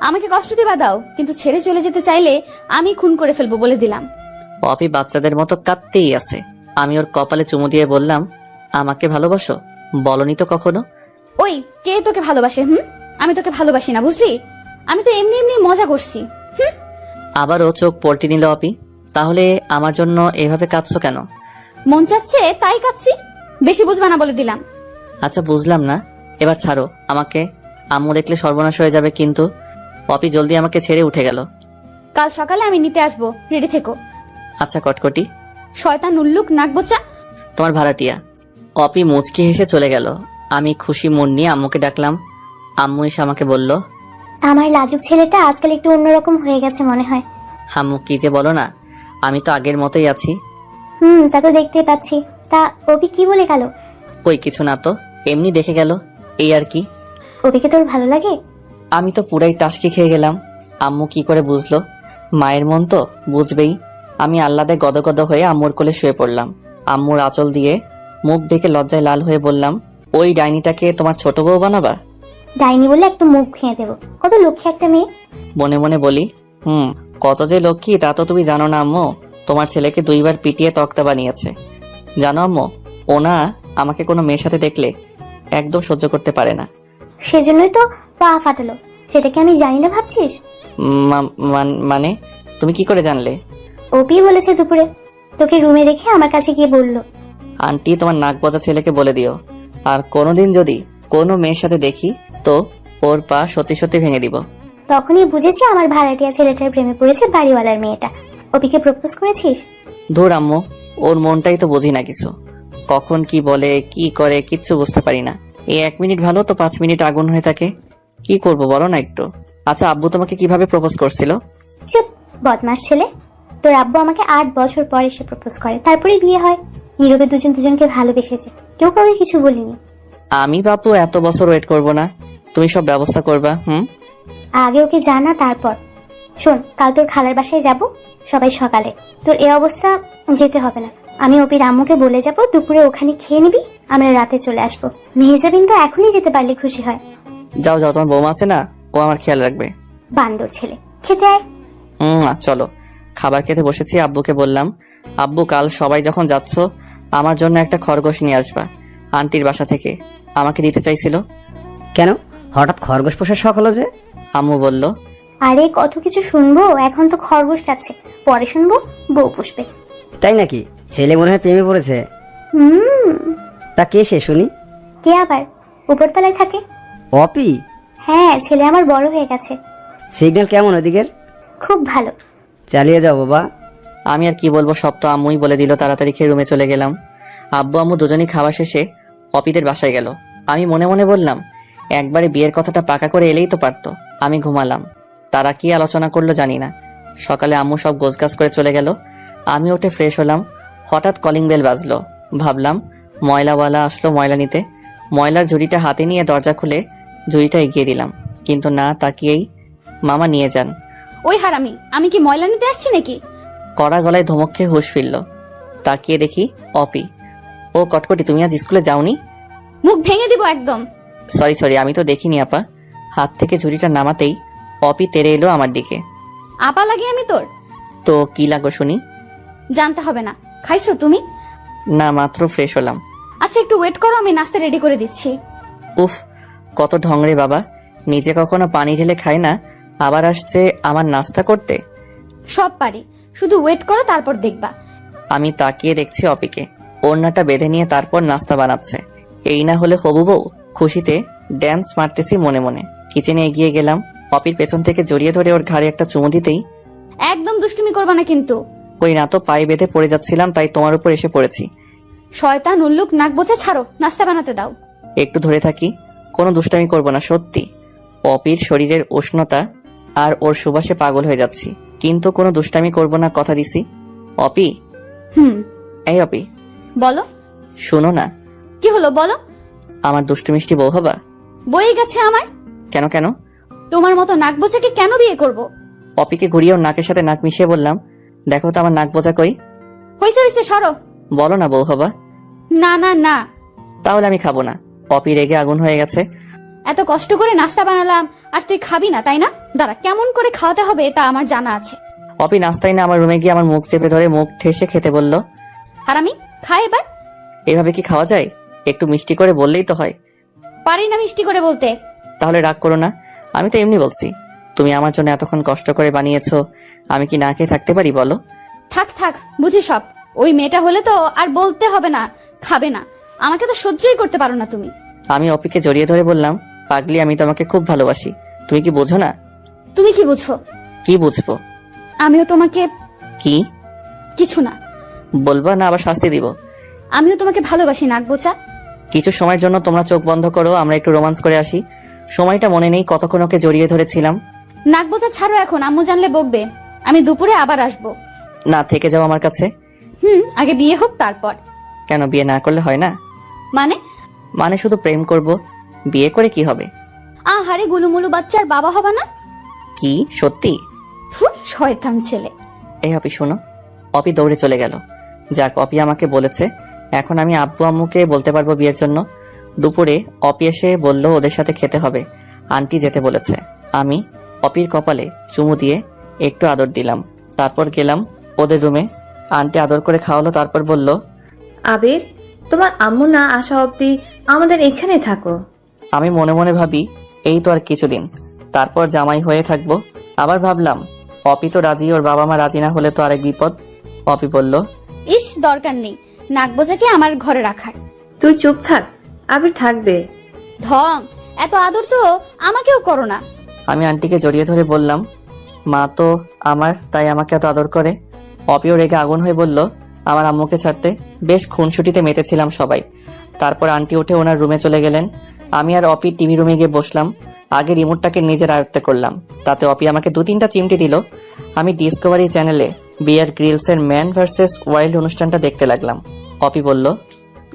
আমাকে কষ্ট দিবা দাও, কিন্তু ছেড়ে চলে যেতে চাইলে আমি খুন করে ফেলবো, বলে দিলাম। অপি বাচ্চাদের মতো কাঁদতেই আছে। আমি ওর কপালে চুমু দিয়ে বললাম, আমাকে ভালোবাসো? বলনি তো কখনো। ওই, কে তোকে ভালোবাসে? আমি তোকে ভালোবাসি না, বুঝলি? আমি তো এমনি এমনি মজা করছি। আবারও চোখ পল্টি নিল অপি। তাহলে আমার জন্য এভাবে কাঁদছো কেন? মন চাচ্ছে তাই কাঁদছি, বেশি বুঝবা না, বলে দিলাম। আচ্ছা বুঝলাম না, এবার ছাড়ো আমাকে। আম্মু দেখলে সর্বনাশ হয়ে যাবে কিন্তু। অপি জলদি আমাকে ছেড়ে উঠে গেল। কাল সকালে আমি নিতে আসবো, রেডি থেকো। আচ্ছা কটকটি। শয়তান উল্লুক, নাক বোচা। তোমার ভাড়াটিয়া। অপি মুচকি হেসে চলে গেল। আমি খুশি মন নিয়ে আম্মুকে ডাকলাম। আম্মু এসে আমাকে বলল, আমার লাজুক ছেলেটা আজকাল একটু অন্যরকম হয়ে গেছে মনে হয়। আম্মু কি যে বলো না, আমি তো আগের মতোই আছি। তা তো দেখতেই পাচ্ছি। তা অপি কি বলে গেল? কই কিছু না তো, এমনি দেখে গেল, এই আর কি। অপিকে তোর ভালো লাগে? আমি তো পুরাই টাসকি খেয়ে গেলাম। আম্মু কি করে বুঝলো? মায়ের মন তো বুঝবেই। আমি আহ্লাদে গদগদ হয়ে আম্মুর কোলে শুয়ে পড়লাম। আম্মুর আঁচল দিয়ে মুখ ঢেকে লজ্জায় লাল হয়ে বললাম, ওই ডাইনিটাকে তোমার ছোট বউ বানাবা? ডাইনি বলে একটু মুখ খেয়ে দেবো। কত লক্ষ্মী একটা মেয়ে। মনে মনে বলি, কত যে লক্ষ্মী তা তো তুমি জানো না আম্মু। তোমার ছেলেকে 2 বার পিটিয়ে তক্তা বানিয়েছে। জানো আম্মু, ও না আমাকে কোনো মেয়ের সাথে দেখলে একদম সহ্য করতে পারে না। সেজন্যই তো পা ফাটালো। সেটা কি আমি জানি না ভাবছিস? মানে তুমি কি করে জানলে? অপি বলেছে দুপুরে, তোকে রুমে রেখে আমার কাছে গিয়ে বললো। আন্টি তোমার নাক বজা ছেলেকে বলে দিও, আর কোনোদিন যদি কোনো মেয়ের সাথে দেখি তো ওর পা সত্যি সত্যি ভেঙে দিব। তখনই বুঝেছি আমার ভাড়াটিয়া ছেলেটার প্রেমে পড়েছে বাড়িওয়ালার মেয়েটা। অপিকে প্রপোজ করেছিস? ধুর আম্মু, ওর মনটাই তো বুঝি না কিছু। কখন কি বলে কি করে কিচ্ছু বুঝতে পারি না। এই 1 মিনিট ভালো তো 5 মিনিট আগুন হয়ে থাকে। কি করব বলো না একটু। আচ্ছা আব্বু তোমাকে কিভাবে প্রপোজ করছিল? চুপ, বদমাস ছেলে। তোর আব্বু আমাকে 8 বছর পর এসে প্রপোজ করে, তারপরেই বিয়ে হয়। নীরবে দুজন দুজনকে ভালোবেসেছে, কেউ কাউকে কিছু বলিনি। আমি বাপু এত বছর ওয়েট করব না, তুমি সব ব্যবস্থা করবা। আগে ওকে জানা, তারপর শোন, কাল তোর খালার বাসায় যাব সবাই সকালে। তোর এই অবস্থা যেতে হবে না। আমি অপির আম্মুকে বলে যাব দুপুরে ওখানে খেয়ে নিবি, আমরা রাতে চলে আসবো। মেহজাবিন তো এখনই যেতে পারলে খুশি হয়। যাও যাও, তোমার বৌমা আছে না, ও আমার খেয়াল রাখবে। বান্দর ছেলে, খেতে আয়। চলো খাবার খেতে বসেছি। আব্বুকে বললাম, আব্বু কাল সবাই যখন যাচ্ছ আমার জন্য একটা খরগোশ নিয়ে আসবা, আন্টির বাসা থেকে আমাকে দিতে চাইছিল। কেন হঠাৎ খরগোশ পোষার শখ হলো যে? আম্মু বলল, আরে কত কিছু শুনবো, এখন তো খরগোশ যাচ্ছে, পরে শুনবো বউ পুষবে। তাই নাকি? ছেলে মনে হয় প্রেমে পড়েছে। তা কে সে শুনি? কে আবার? উপরতলায় থাকে। অপি? হ্যাঁ, ছেলে আমার বড় হয়ে গেছে। সিগন্যাল কেমন ওদিকের? খুব ভালো। চালিয়ে যাও বাবা। আমি আর কি বলবো, সব তো আম্মুই বলে দিল। তাড়াতাড়ি খেয়ে রুমে চলে গেলাম। আব্বু আম্মু দুজনেই খাওয়া শেষে অপিদের বাসায় গেল। আমি মনে মনে বললাম, একবারে বিয়ের কথাটা পাকা করে এলেই তো পারতো। আমি ঘুমালাম। তারা কি আলোচনা করলো জানি না। সকালে আম্মু সব গোছগাছ করে চলে গেল। আমি উঠে ফ্রেশ হলাম। হঠাৎ কলিং বেল বাজলো। ভাবলাম ময়লাওয়ালা আসলো ময়লা নিতে। ময়লার ঝুড়িটা হাতে নিয়ে দরজা খুলে ঝুড়িটা এগিয়ে দিলাম, কিন্তু না তাকিয়েই মামা নিয়ে যান। ওই হারামি, আমি কি ময়লা নিতে আসছি নাকি? কড়া গলায় ধমক খেয়ে হুঁশ ফিরল। তাকিয়ে দেখি অপি। ও কটকটি, তুমি আজ স্কুলে যাওনি? মুখ ভেঙে দিব একদম। সরি, আমি তো দেখিনি আপা। হাত থেকে ঝুড়িটা নামাতেই অপি তেড়ে এলো আমার দিকে। আপা লাগে আমি তোর? তো কি লাগো শুনি? জানতে হবে না। খাইছো তুমি? না, মাত্র ফ্রেশ হলাম। আচ্ছা একটু ওয়েট করো, আমি নাস্তা রেডি করে দিচ্ছি। উফ, কত ঢং রে বাবা। নিজে কখনো পানি ঢেলে খায় না, আবার আসছে আমার নাস্তা করতে। সব পারি, শুধু ওয়েট করো, তারপর দেখবা। আমি তাকিয়ে দেখছি অপিকে। ওড়নাটা বেঁধে নিয়ে তারপর নাস্তা বানাচ্ছে। এই না হলে হবু বউ। খুশিতে ড্যান্স মারতেছি মনে মনে। কিচেনে এগিয়ে গেলাম। অপির পেছন থেকে জড়িয়ে ধরে ওর ঘাড়ে একটা চুমু দিতেই, একদম দুষ্টুমি করবা না কিন্তু। কই না তো, পায়ে বেঁধে পড়ে যাচ্ছিলাম, তাই তোমার উপর এসে পড়েছি। শয়তান উল্লুক, নাক বোঝা ছাড়ো, নাস্তা বানাতে দাও। একটু ধরে থাকি, কোনো দুষ্টামি করবো না সত্যি। অপির শরীরের উষ্ণতা আর ওর সুবাসে পাগল হয়ে যাচ্ছি, কিন্তু কোনো দুষ্টামি করবো না, কথা দিছি। অপি, এই অপি, বলো। শোনো না। কি হলো বলো? আমার দুষ্টু মিষ্টি বউ হবা? বয়ে গেছে আমার। কেন কেন? তোমার মতো নাক বোঝাকে কেন বিয়ে করব? অপিকে ঘুরিয়ে ওর নাকের সাথে নাক মিশিয়ে বললাম, দেখো তো আমার নাক বোঝা কই। হইছে সরো। বলো না বউ হবা। না না না। তাহলে আমি খাবো না। অপি রেগে আগুন হয়ে গেছে। এত কষ্ট করে নাস্তা বানালাম আর তুই খাবি না, তাই না? দাঁড়া, কেমন করে খাওয়াতে হবে তা আমার জানা আছে। অপি নাস্তাই না আমার রুমে গিয়ে আমার মুখ চেপে ধরে মুখ ঠেসে খেতে বলল। আর আমি খাই এবার। এভাবে কি খাওয়া যায়? একটু মিষ্টি করে বললেই তো হয়। পারি না মিষ্টি করে বলতে। তাহলে রাগ করো না, আমি তো এমনি বলছি। তুমি আমার জন্য এতক্ষণ কষ্ট করে বানিয়েছো, আমি কি না খেয়ে থাকতে পারি বলো? থাক থাক, বুঝি সব। ওই মেয়েটা হলে তো আর বলতে হবে না, খাবে না। আমাকে তো সহ্যই করতে পারো না তুমি। আমি অপিকে জড়িয়ে ধরে বললাম, পাগলি, আমি তোমাকে খুব ভালোবাসি, তুমি কি বোঝো না? তুমি কি বুঝো? কি বুঝবো? আমিও তোমাকে। কি? কিছু না। বলবা না আবার শাস্তি দিব? আমিও তোমাকে ভালোবাসি নাক বোচা। কিছু সময়ের জন্য তোমরা চোখ বন্ধ করো, আমরা একটু রোমান্স করে আসি। সময়টা মনে নেই কতক্ষণ ওকে জড়িয়ে ধরেছিলাম। নাক বোচা ছাড়ো এখন, আম্মু জানলে বকবে। আমি দুপুরে আবার আসবো। না, থেকে যাও আমার কাছে। আগে বিয়ে হোক তারপর। কেন, বিয়ে না করলে হয় না? মানে? মানে শুধু প্রেম করব, বিয়ে করে কি হবে? আহারে গুলুমুলু বাচ্চার বাবা হবে না? কি সত্যি? শয়তান ছেলে। এই অপি শোনো। অপি দৌড়ে চলে গেল। যাক, অপি আমাকে বলেছে, এখন আমি আব্বু আম্মুকে বলতে পারবো বিয়ের জন্য। দুপুরে অপি এসে বলল ওদের সাথে খেতে হবে, আন্টি যেতে বলেছে। আমি অপির কপালে চুমু দিয়ে একটু আদর দিলাম, তারপর গেলাম ওদের রুমে। আন্টি আদর করে খাওয়ালো, তারপর বলল, আবির, তোমার আম্মু না আসা অব্দি আমাদের এখানে থাকো। আমি মনে মনে ভাবি এই তো আর কিছুদিন, তারপর জামাই হয়ে থাকবো। আবার ভাবলাম অপি তো রাজি, ওর বাবা মা রাজি না হলে তো আরেক বিপদ। অপি বলল, ইস, দরকার নেই নাক বোঝাকে আমার ঘরে রাখার। তুই চুপ থাক, আবির থাকবে। ঢং, এত আদর তো আমাকেও করো না। আমি আন্টিকে জড়িয়ে ধরে বললাম, মা তো আমার, তাই আমাকে এত আদর করে। অপিও রেগে আগুন হয়ে বলল আমার আম্মুকে ছাড়তে। বেশ খুনসুটিতে মেতেছিলাম সবাই। তারপর আন্টি উঠে ওনার রুমে চলে গেলেন। আমি আর অপি টিভি রুমে গিয়ে বসলাম। আগে রিমোটটাকে নিজের আয়ত্তে করলাম, তাতে অপি আমাকে 2-3টা চিমটি দিল। আমি ডিসকভারি চ্যানেলে বিয়ার গ্রিলসের ম্যান ভার্সেস ওয়াইল্ড অনুষ্ঠানটা দেখতে লাগলাম। অপি বলল,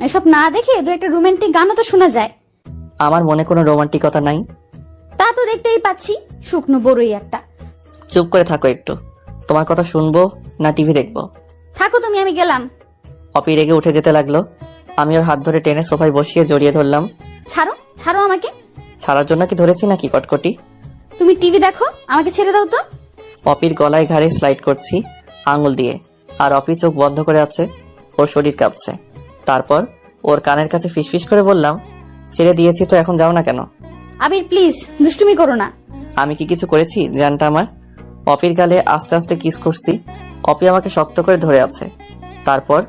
এসব না দেখে দু একটা রোমান্টিক গানও তো শোনা যায়। আমার মনে কোনো রোমান্টিকতা নাই। তা তো দেখতেই পাচ্ছি, শুকনো বড়ই একটা। চুপ করে থাকো একটু। তোমার কথা শুনবো না টিভি দেখবো? থাকো তুমি, আমি গেলাম। অপি রেগে উঠে যেতে লাগলো। আমি ওর হাত ধরে টেনে সোফায় বসিয়ে জড়িয়ে ধরলাম। ছাড়ো ছাড়ো আমাকে। ছাড়ার জন্য কি ধরেছি নাকি কটকটি? তুমি টিভি দেখো, আমাকে ছেড়ে দাও তো। অপির গলায় ঘাড়ে স্লাইড করছি আঙুল দিয়ে, আর অপি চোখ বন্ধ করে আছে, ওর শরীর কাঁপছে। তারপর ওর কানের কাছে ফিসফিস করে বললাম, ছেড়ে দিয়েছি তো, এখন যাও না কেন? আবির প্লিজ, দুষ্টুমি করো না। আমি কি কিছু করেছি জানটা আমার? অপির গালে আস্তে আস্তে কিস করছি। অপি আমাকে শক্ত করে ধরে আছে। তারপর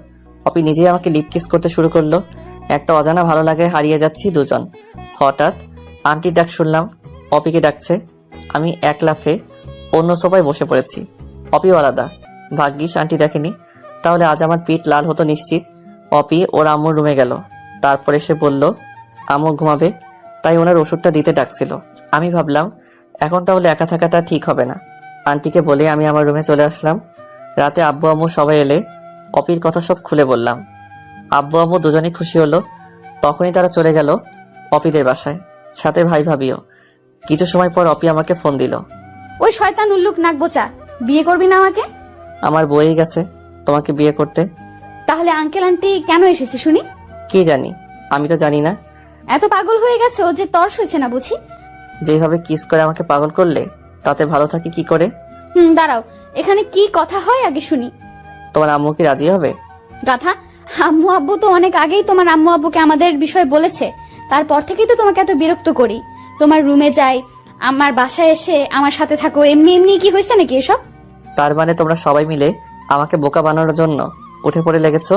অপি নিজেই আমাকে লিপ কিস করতে শুরু করলো। একটা অজানা ভালো লাগে হারিয়ে যাচ্ছি দুজন। হঠাৎ আন্টির ডাক শুনলাম, অপিকে ডাকছে। আমি এক লাফে অন্য সোফায় বসে পড়েছি। অপিও আলাদা। ভাগ্যিস আন্টি দেখেনি, তাহলে আজ আমার পিঠ লাল হতো নিশ্চিত। অপি ওর আম্মুর রুমে গেল। তারপর এসে বলল আম্মু ঘুমাবে, তাই ওনার ওষুধটা দিতে ডাকছিল। আমি ভাবলাম এখন তাহলে একা থাকাটা ঠিক হবে না। আন্টিকে বলে আমি আমার রুমে চলে আসলাম। রাতে আব্বু আম্মু সবাই এলে অপির কথা সব খুলে বললাম। আব্বু আম্মু দুজনেই খুশি হলো। তখনই তারা চলে গেল অপিদের বাসায়, সাথে ভাই ভাবিও। কিছু সময় পর অপি আমাকে ফোন দিল। ওই শয়তান উল্লুক নাক বোচা, বিয়ে করবি না আমাকে? আমার বইই গেছে তোমাকে বিয়ে করতে। তাহলে আঙ্কেল আন্টি কেন এসেছে শুনি? কি জানি, আমি তো জানি না। এত পাগল হয়ে গেছো যে তর্স হয়েছে না বুঝি? যেভাবে কিস করে আমাকে পাগল করলে তাতে ভালো থাকি কি করে? দাঁড়াও, এখানে কি কথা হয় আগে শুনি। তোমার আম্মু কি রাজি হবে? গাথা, আম্মু আব্বু তো অনেক আগেই তোমার আম্মু আব্বুকে আমাদের বিষয় বলেছে। তারপর থেকেই তো তোমাকে এত বিরক্ত করি। তোমার রুমে যাই, আমার বাসায় এসে আমার সাথে থাকো, এমনি এমনি কি হয়েছে নাকি এসব? তার মানে তোমরা সবাই মিলে আমাকে বোকা বানানোর জন্য উঠে পড়ে লেগেছো?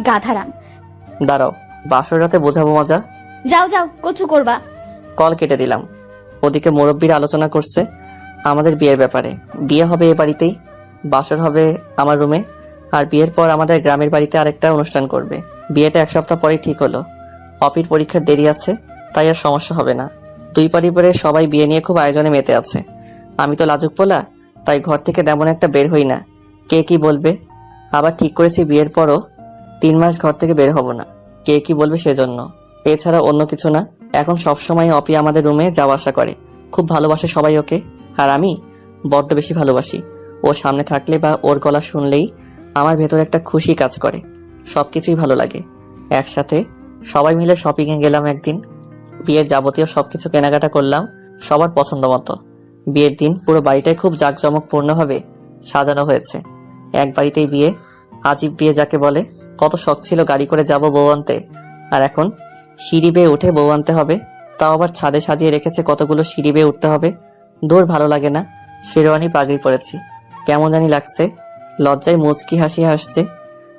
গাধারাম। দাঁড়াও, বাসর রাতে বোঝাবো মজা। যাও যাও, কচু করবা। কল কেটে দিলাম। ওদিকে মুরব্বীরা আলোচনা করছে আমাদের বিয়ের ব্যাপারে। বিয়ে হবে এ বাড়িতেই, বাসর হবে আমার রুমে, আর বিয়ের পর আমাদের গ্রামের বাড়িতে আরেকটা অনুষ্ঠান করবে। বিয়েটা 1 সপ্তাহ পরেই ঠিক হলো। অপির পরীক্ষার দেরি আছে, তাই আর সমস্যা হবে না। দুই পরিবারের সবাই বিয়ে নিয়ে খুব আয়োজনে মেতে আছে। আমি তো লাজুক পোলা, তাই ঘর থেকে তেমন একটা বের হই না। কে কি বলবে? আবার ঠিক করেছি বিয়ের পরও 3 মাস ঘর থেকে বের হব না, কে কি বলবে সেজন্য। এছাড়া অন্য কিছু না। এখন সবসময় অপি আমাদের রুমে যাওয়া আসা করে। খুব ভালোবাসে সবাই ওকে, আর আমি বড্ড বেশি ভালোবাসি। ও সামনে থাকলে বা ওর গলা শুনলেই আমার ভেতরে একটা খুশি কাজ করে। সবকিছুই ভালো লাগে। একসাথে সবাই মিলে শপিংয়ে গেলাম একদিন। বিয়ের যাবতীয় সবকিছু কেনাকাটা করলাম সবার পছন্দ মতো। বিয়ের দিন পুরো বাড়িটাই খুব জাঁকজমকপূর্ণভাবে সাজানো হয়েছে। এক বাড়িতেই বিয়ে, আজীব বিয়ে যাকে বলে। কত শখ ছিল গাড়ি করে যাব বউ আনতে, আর এখন সিঁড়ি বেয়ে উঠে বউ আনতে হবে। তাও আবার ছাদে সাজিয়ে রেখেছে কতগুলো সিঁড়ি বেয়ে উঠতে হবে। দূর ভালো লাগে না। শেরওয়ানি পাগড়ি পরেছি, কেমন জানি লাগছে। লজ্জায় মুচকি হাসি হাসছে,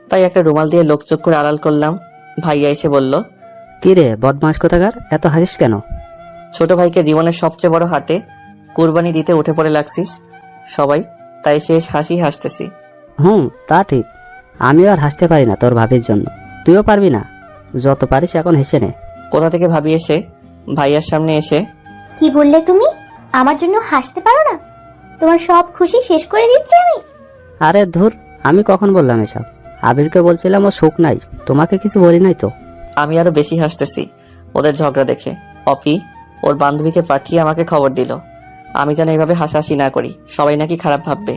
তাই একটা রুমাল দিয়ে লোকচোখ করে আড়াল করলাম। ভাইয়া এসে বলল, কি রে বদমাস কোথাকার, এত হাসিস কেন? ছোট ভাইকে জীবনের সবচেয়ে বড় হাটে কুরবানি দিতে উঠে পড়ে লাগছিস সবাই, তাই শেষ হাসি হাসতেছি। তা ঠিক, আমিও আর হাসতে পারি না তোর ভাবির জন্য। তুইও পারবি না, যত পারিস এখন হেসে নে। কোথা থেকে ভাবি এসে ভাইয়ার সামনে এসে, কি বললে তুমি? আমার জন্য হাসতে পারো না? তোমার সব খুশি শেষ করে দিচ্ছি আমি। আরে ধুর, আমি কখন বললাম এসব? আবিরকে বলছিলাম ও সুখ নাই, তোমাকে কিছু বলি নাই তো। আমি আরো বেশি হাসতেছি ওদের ঝগড়া দেখে। অপি ওর বান্ধবীকে পাঠিয়ে আমাকে খবর দিল আমি যেন এভাবে হাসাহাসি না করি, সবাই নাকি খারাপ ভাববে।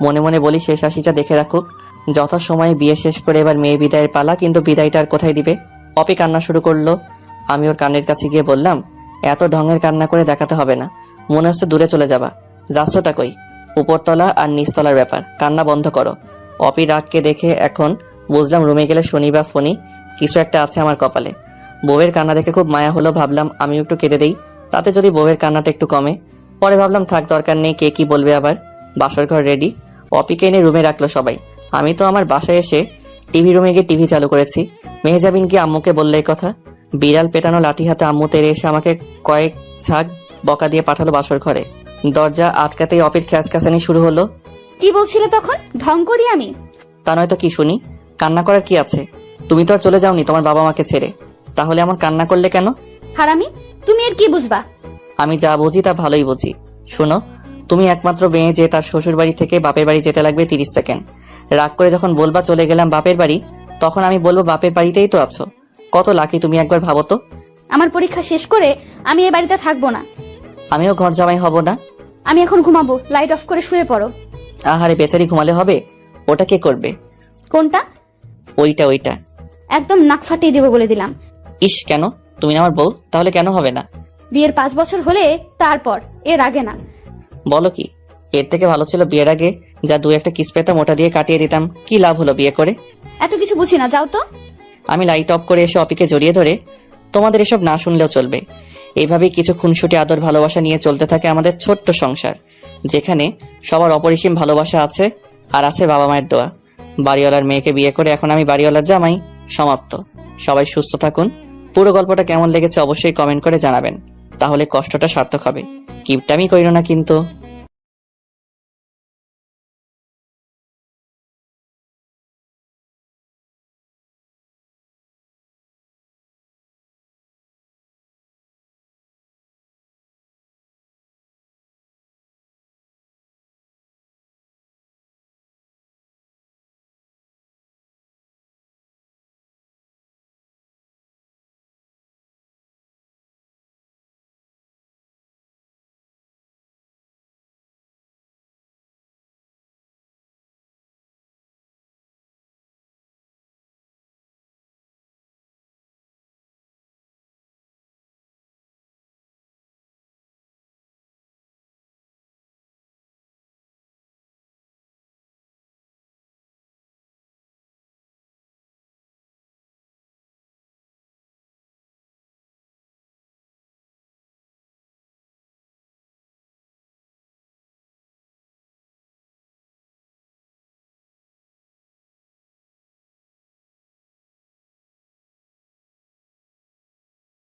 মনে মনে বলি শেষ হাসিটা দেখে রাখুক। যথাসময়ে বিয়ে শেষ করে এবার মেয়ে বিদায়ের পালা, কিন্তু বিদায়টা আর কোথায় দিবে? অপি কান্না শুরু করলো। আমি ওর কানের কাছে গিয়ে বললাম, এত ঢঙের কান্না করে দেখাতে হবে না, মনে হচ্ছে দূরে চলে যাবা। যাচ্ছটা কই? উপরতলা আর নিচতলার ব্যাপার, কান্না বন্ধ করো। অপি রাগকে দেখে এখন বুঝলাম রুমে গেলে শনি বা ফনি কিছু একটা আছে আমার কপালে। বউয়ের কান্না দেখে খুব মায়া হলো, ভাবলাম আমিও একটু কেঁদে দেই, তাতে যদি বউয়ের কান্নাটা একটু কমে। পরে ভাবলাম থাক, দরকার নেই, কে কি বলবে আবার। বাসর ঘর রেডি, অপিকে এনে রুমে রাখলো সবাই। আমি তো আমার বাসায় এসে টিভি রুমে গিয়ে টিভি চালু করেছি। মেহজাবিন কি আম্মুকে বললে এই কথা? বিড়াল পেটানো লাঠি হাতে আম্মু তেড়ে এসে আমাকে কয়েক ঝাঁক বকা দিয়ে পাঠালো বাসর ঘরে। দরজা আটকাতেই অপির খ্যাসখ্যাসানি শুরু হলো। কি বলছিলে তখন? ঢং করি আমি? তা নয়তো কি শুনি, কান্না করার কি আছে? তুমি তো আর চলে যাওনি তোমার বাবা মাকে ছেড়ে, তাহলে এমন কান্না করলে কেন? হারামি, তুমি আর কি বুঝবা? আমি যা বুঝি তা ভালোই বুঝি। শোনো, তুমি একমাত্র মেয়ে যে তার শ্বশুর বাড়ি থেকে বাপের বাড়ি যেতে লাগবে 30 সেকেন্ড। রাগ করে যখন বলবা চলে গেলাম বাপের বাড়ি, তখন আমি বলবো বাপের বাড়িতেই তো আছো। কত লাকি তুমি, একবার ভাবো তো। আমার পরীক্ষা শেষ করে আমি এই বাড়িতে থাকবো না। আমিও ঘর জামাই হব না। আমি এখন ঘুমাবো, লাইট অফ করে শুয়ে পড়ো। আহারে বেচারি ঘুমালে হবে? ওটা কে করবে? কোনটা? ওইটা। একদম নাক ফাটিয়ে দেবো বলে দিলাম। ইস, কেন? তুমি না আমার বউ, তাহলে কেন হবে না? বিয়ের 5 বছর হলে তারপর, এর আগে না। বলো কি? এর থেকে ভালো ছিল বিয়ের আগে যা 2-1 কিস পেতাম ওটা দিয়ে কাটিয়ে দিতাম। কি লাভ হলো বিয়ে করে? এত কিছু বুঝি না, যাও তো। আমি লাইট অফ করে এসে অপিকে জড়িয়ে ধরে, তোমাদের এসব না শুনলেও চলবে। এইভাবেই কিছু খুনসুটি আদর ভালোবাসা নিয়ে চলতে থাকে আমাদের ছোট্ট সংসার, যেখানে সবার অপরিসীম ভালোবাসা আছে, আর আছে বাবা মায়ের দোয়া। বাড়িওয়ালার মেয়েকে বিয়ে করে এখন আমি বাড়িওয়ালার জামাই। সমাপ্ত। সবাই সুস্থ থাকুন। পুরো গল্পটা কেমন লেগেছে অবশ্যই কমেন্ট করে জানাবেন, তাহলে কষ্টটা সার্থক হবে। কিপটামি কইরো না কিন্তু।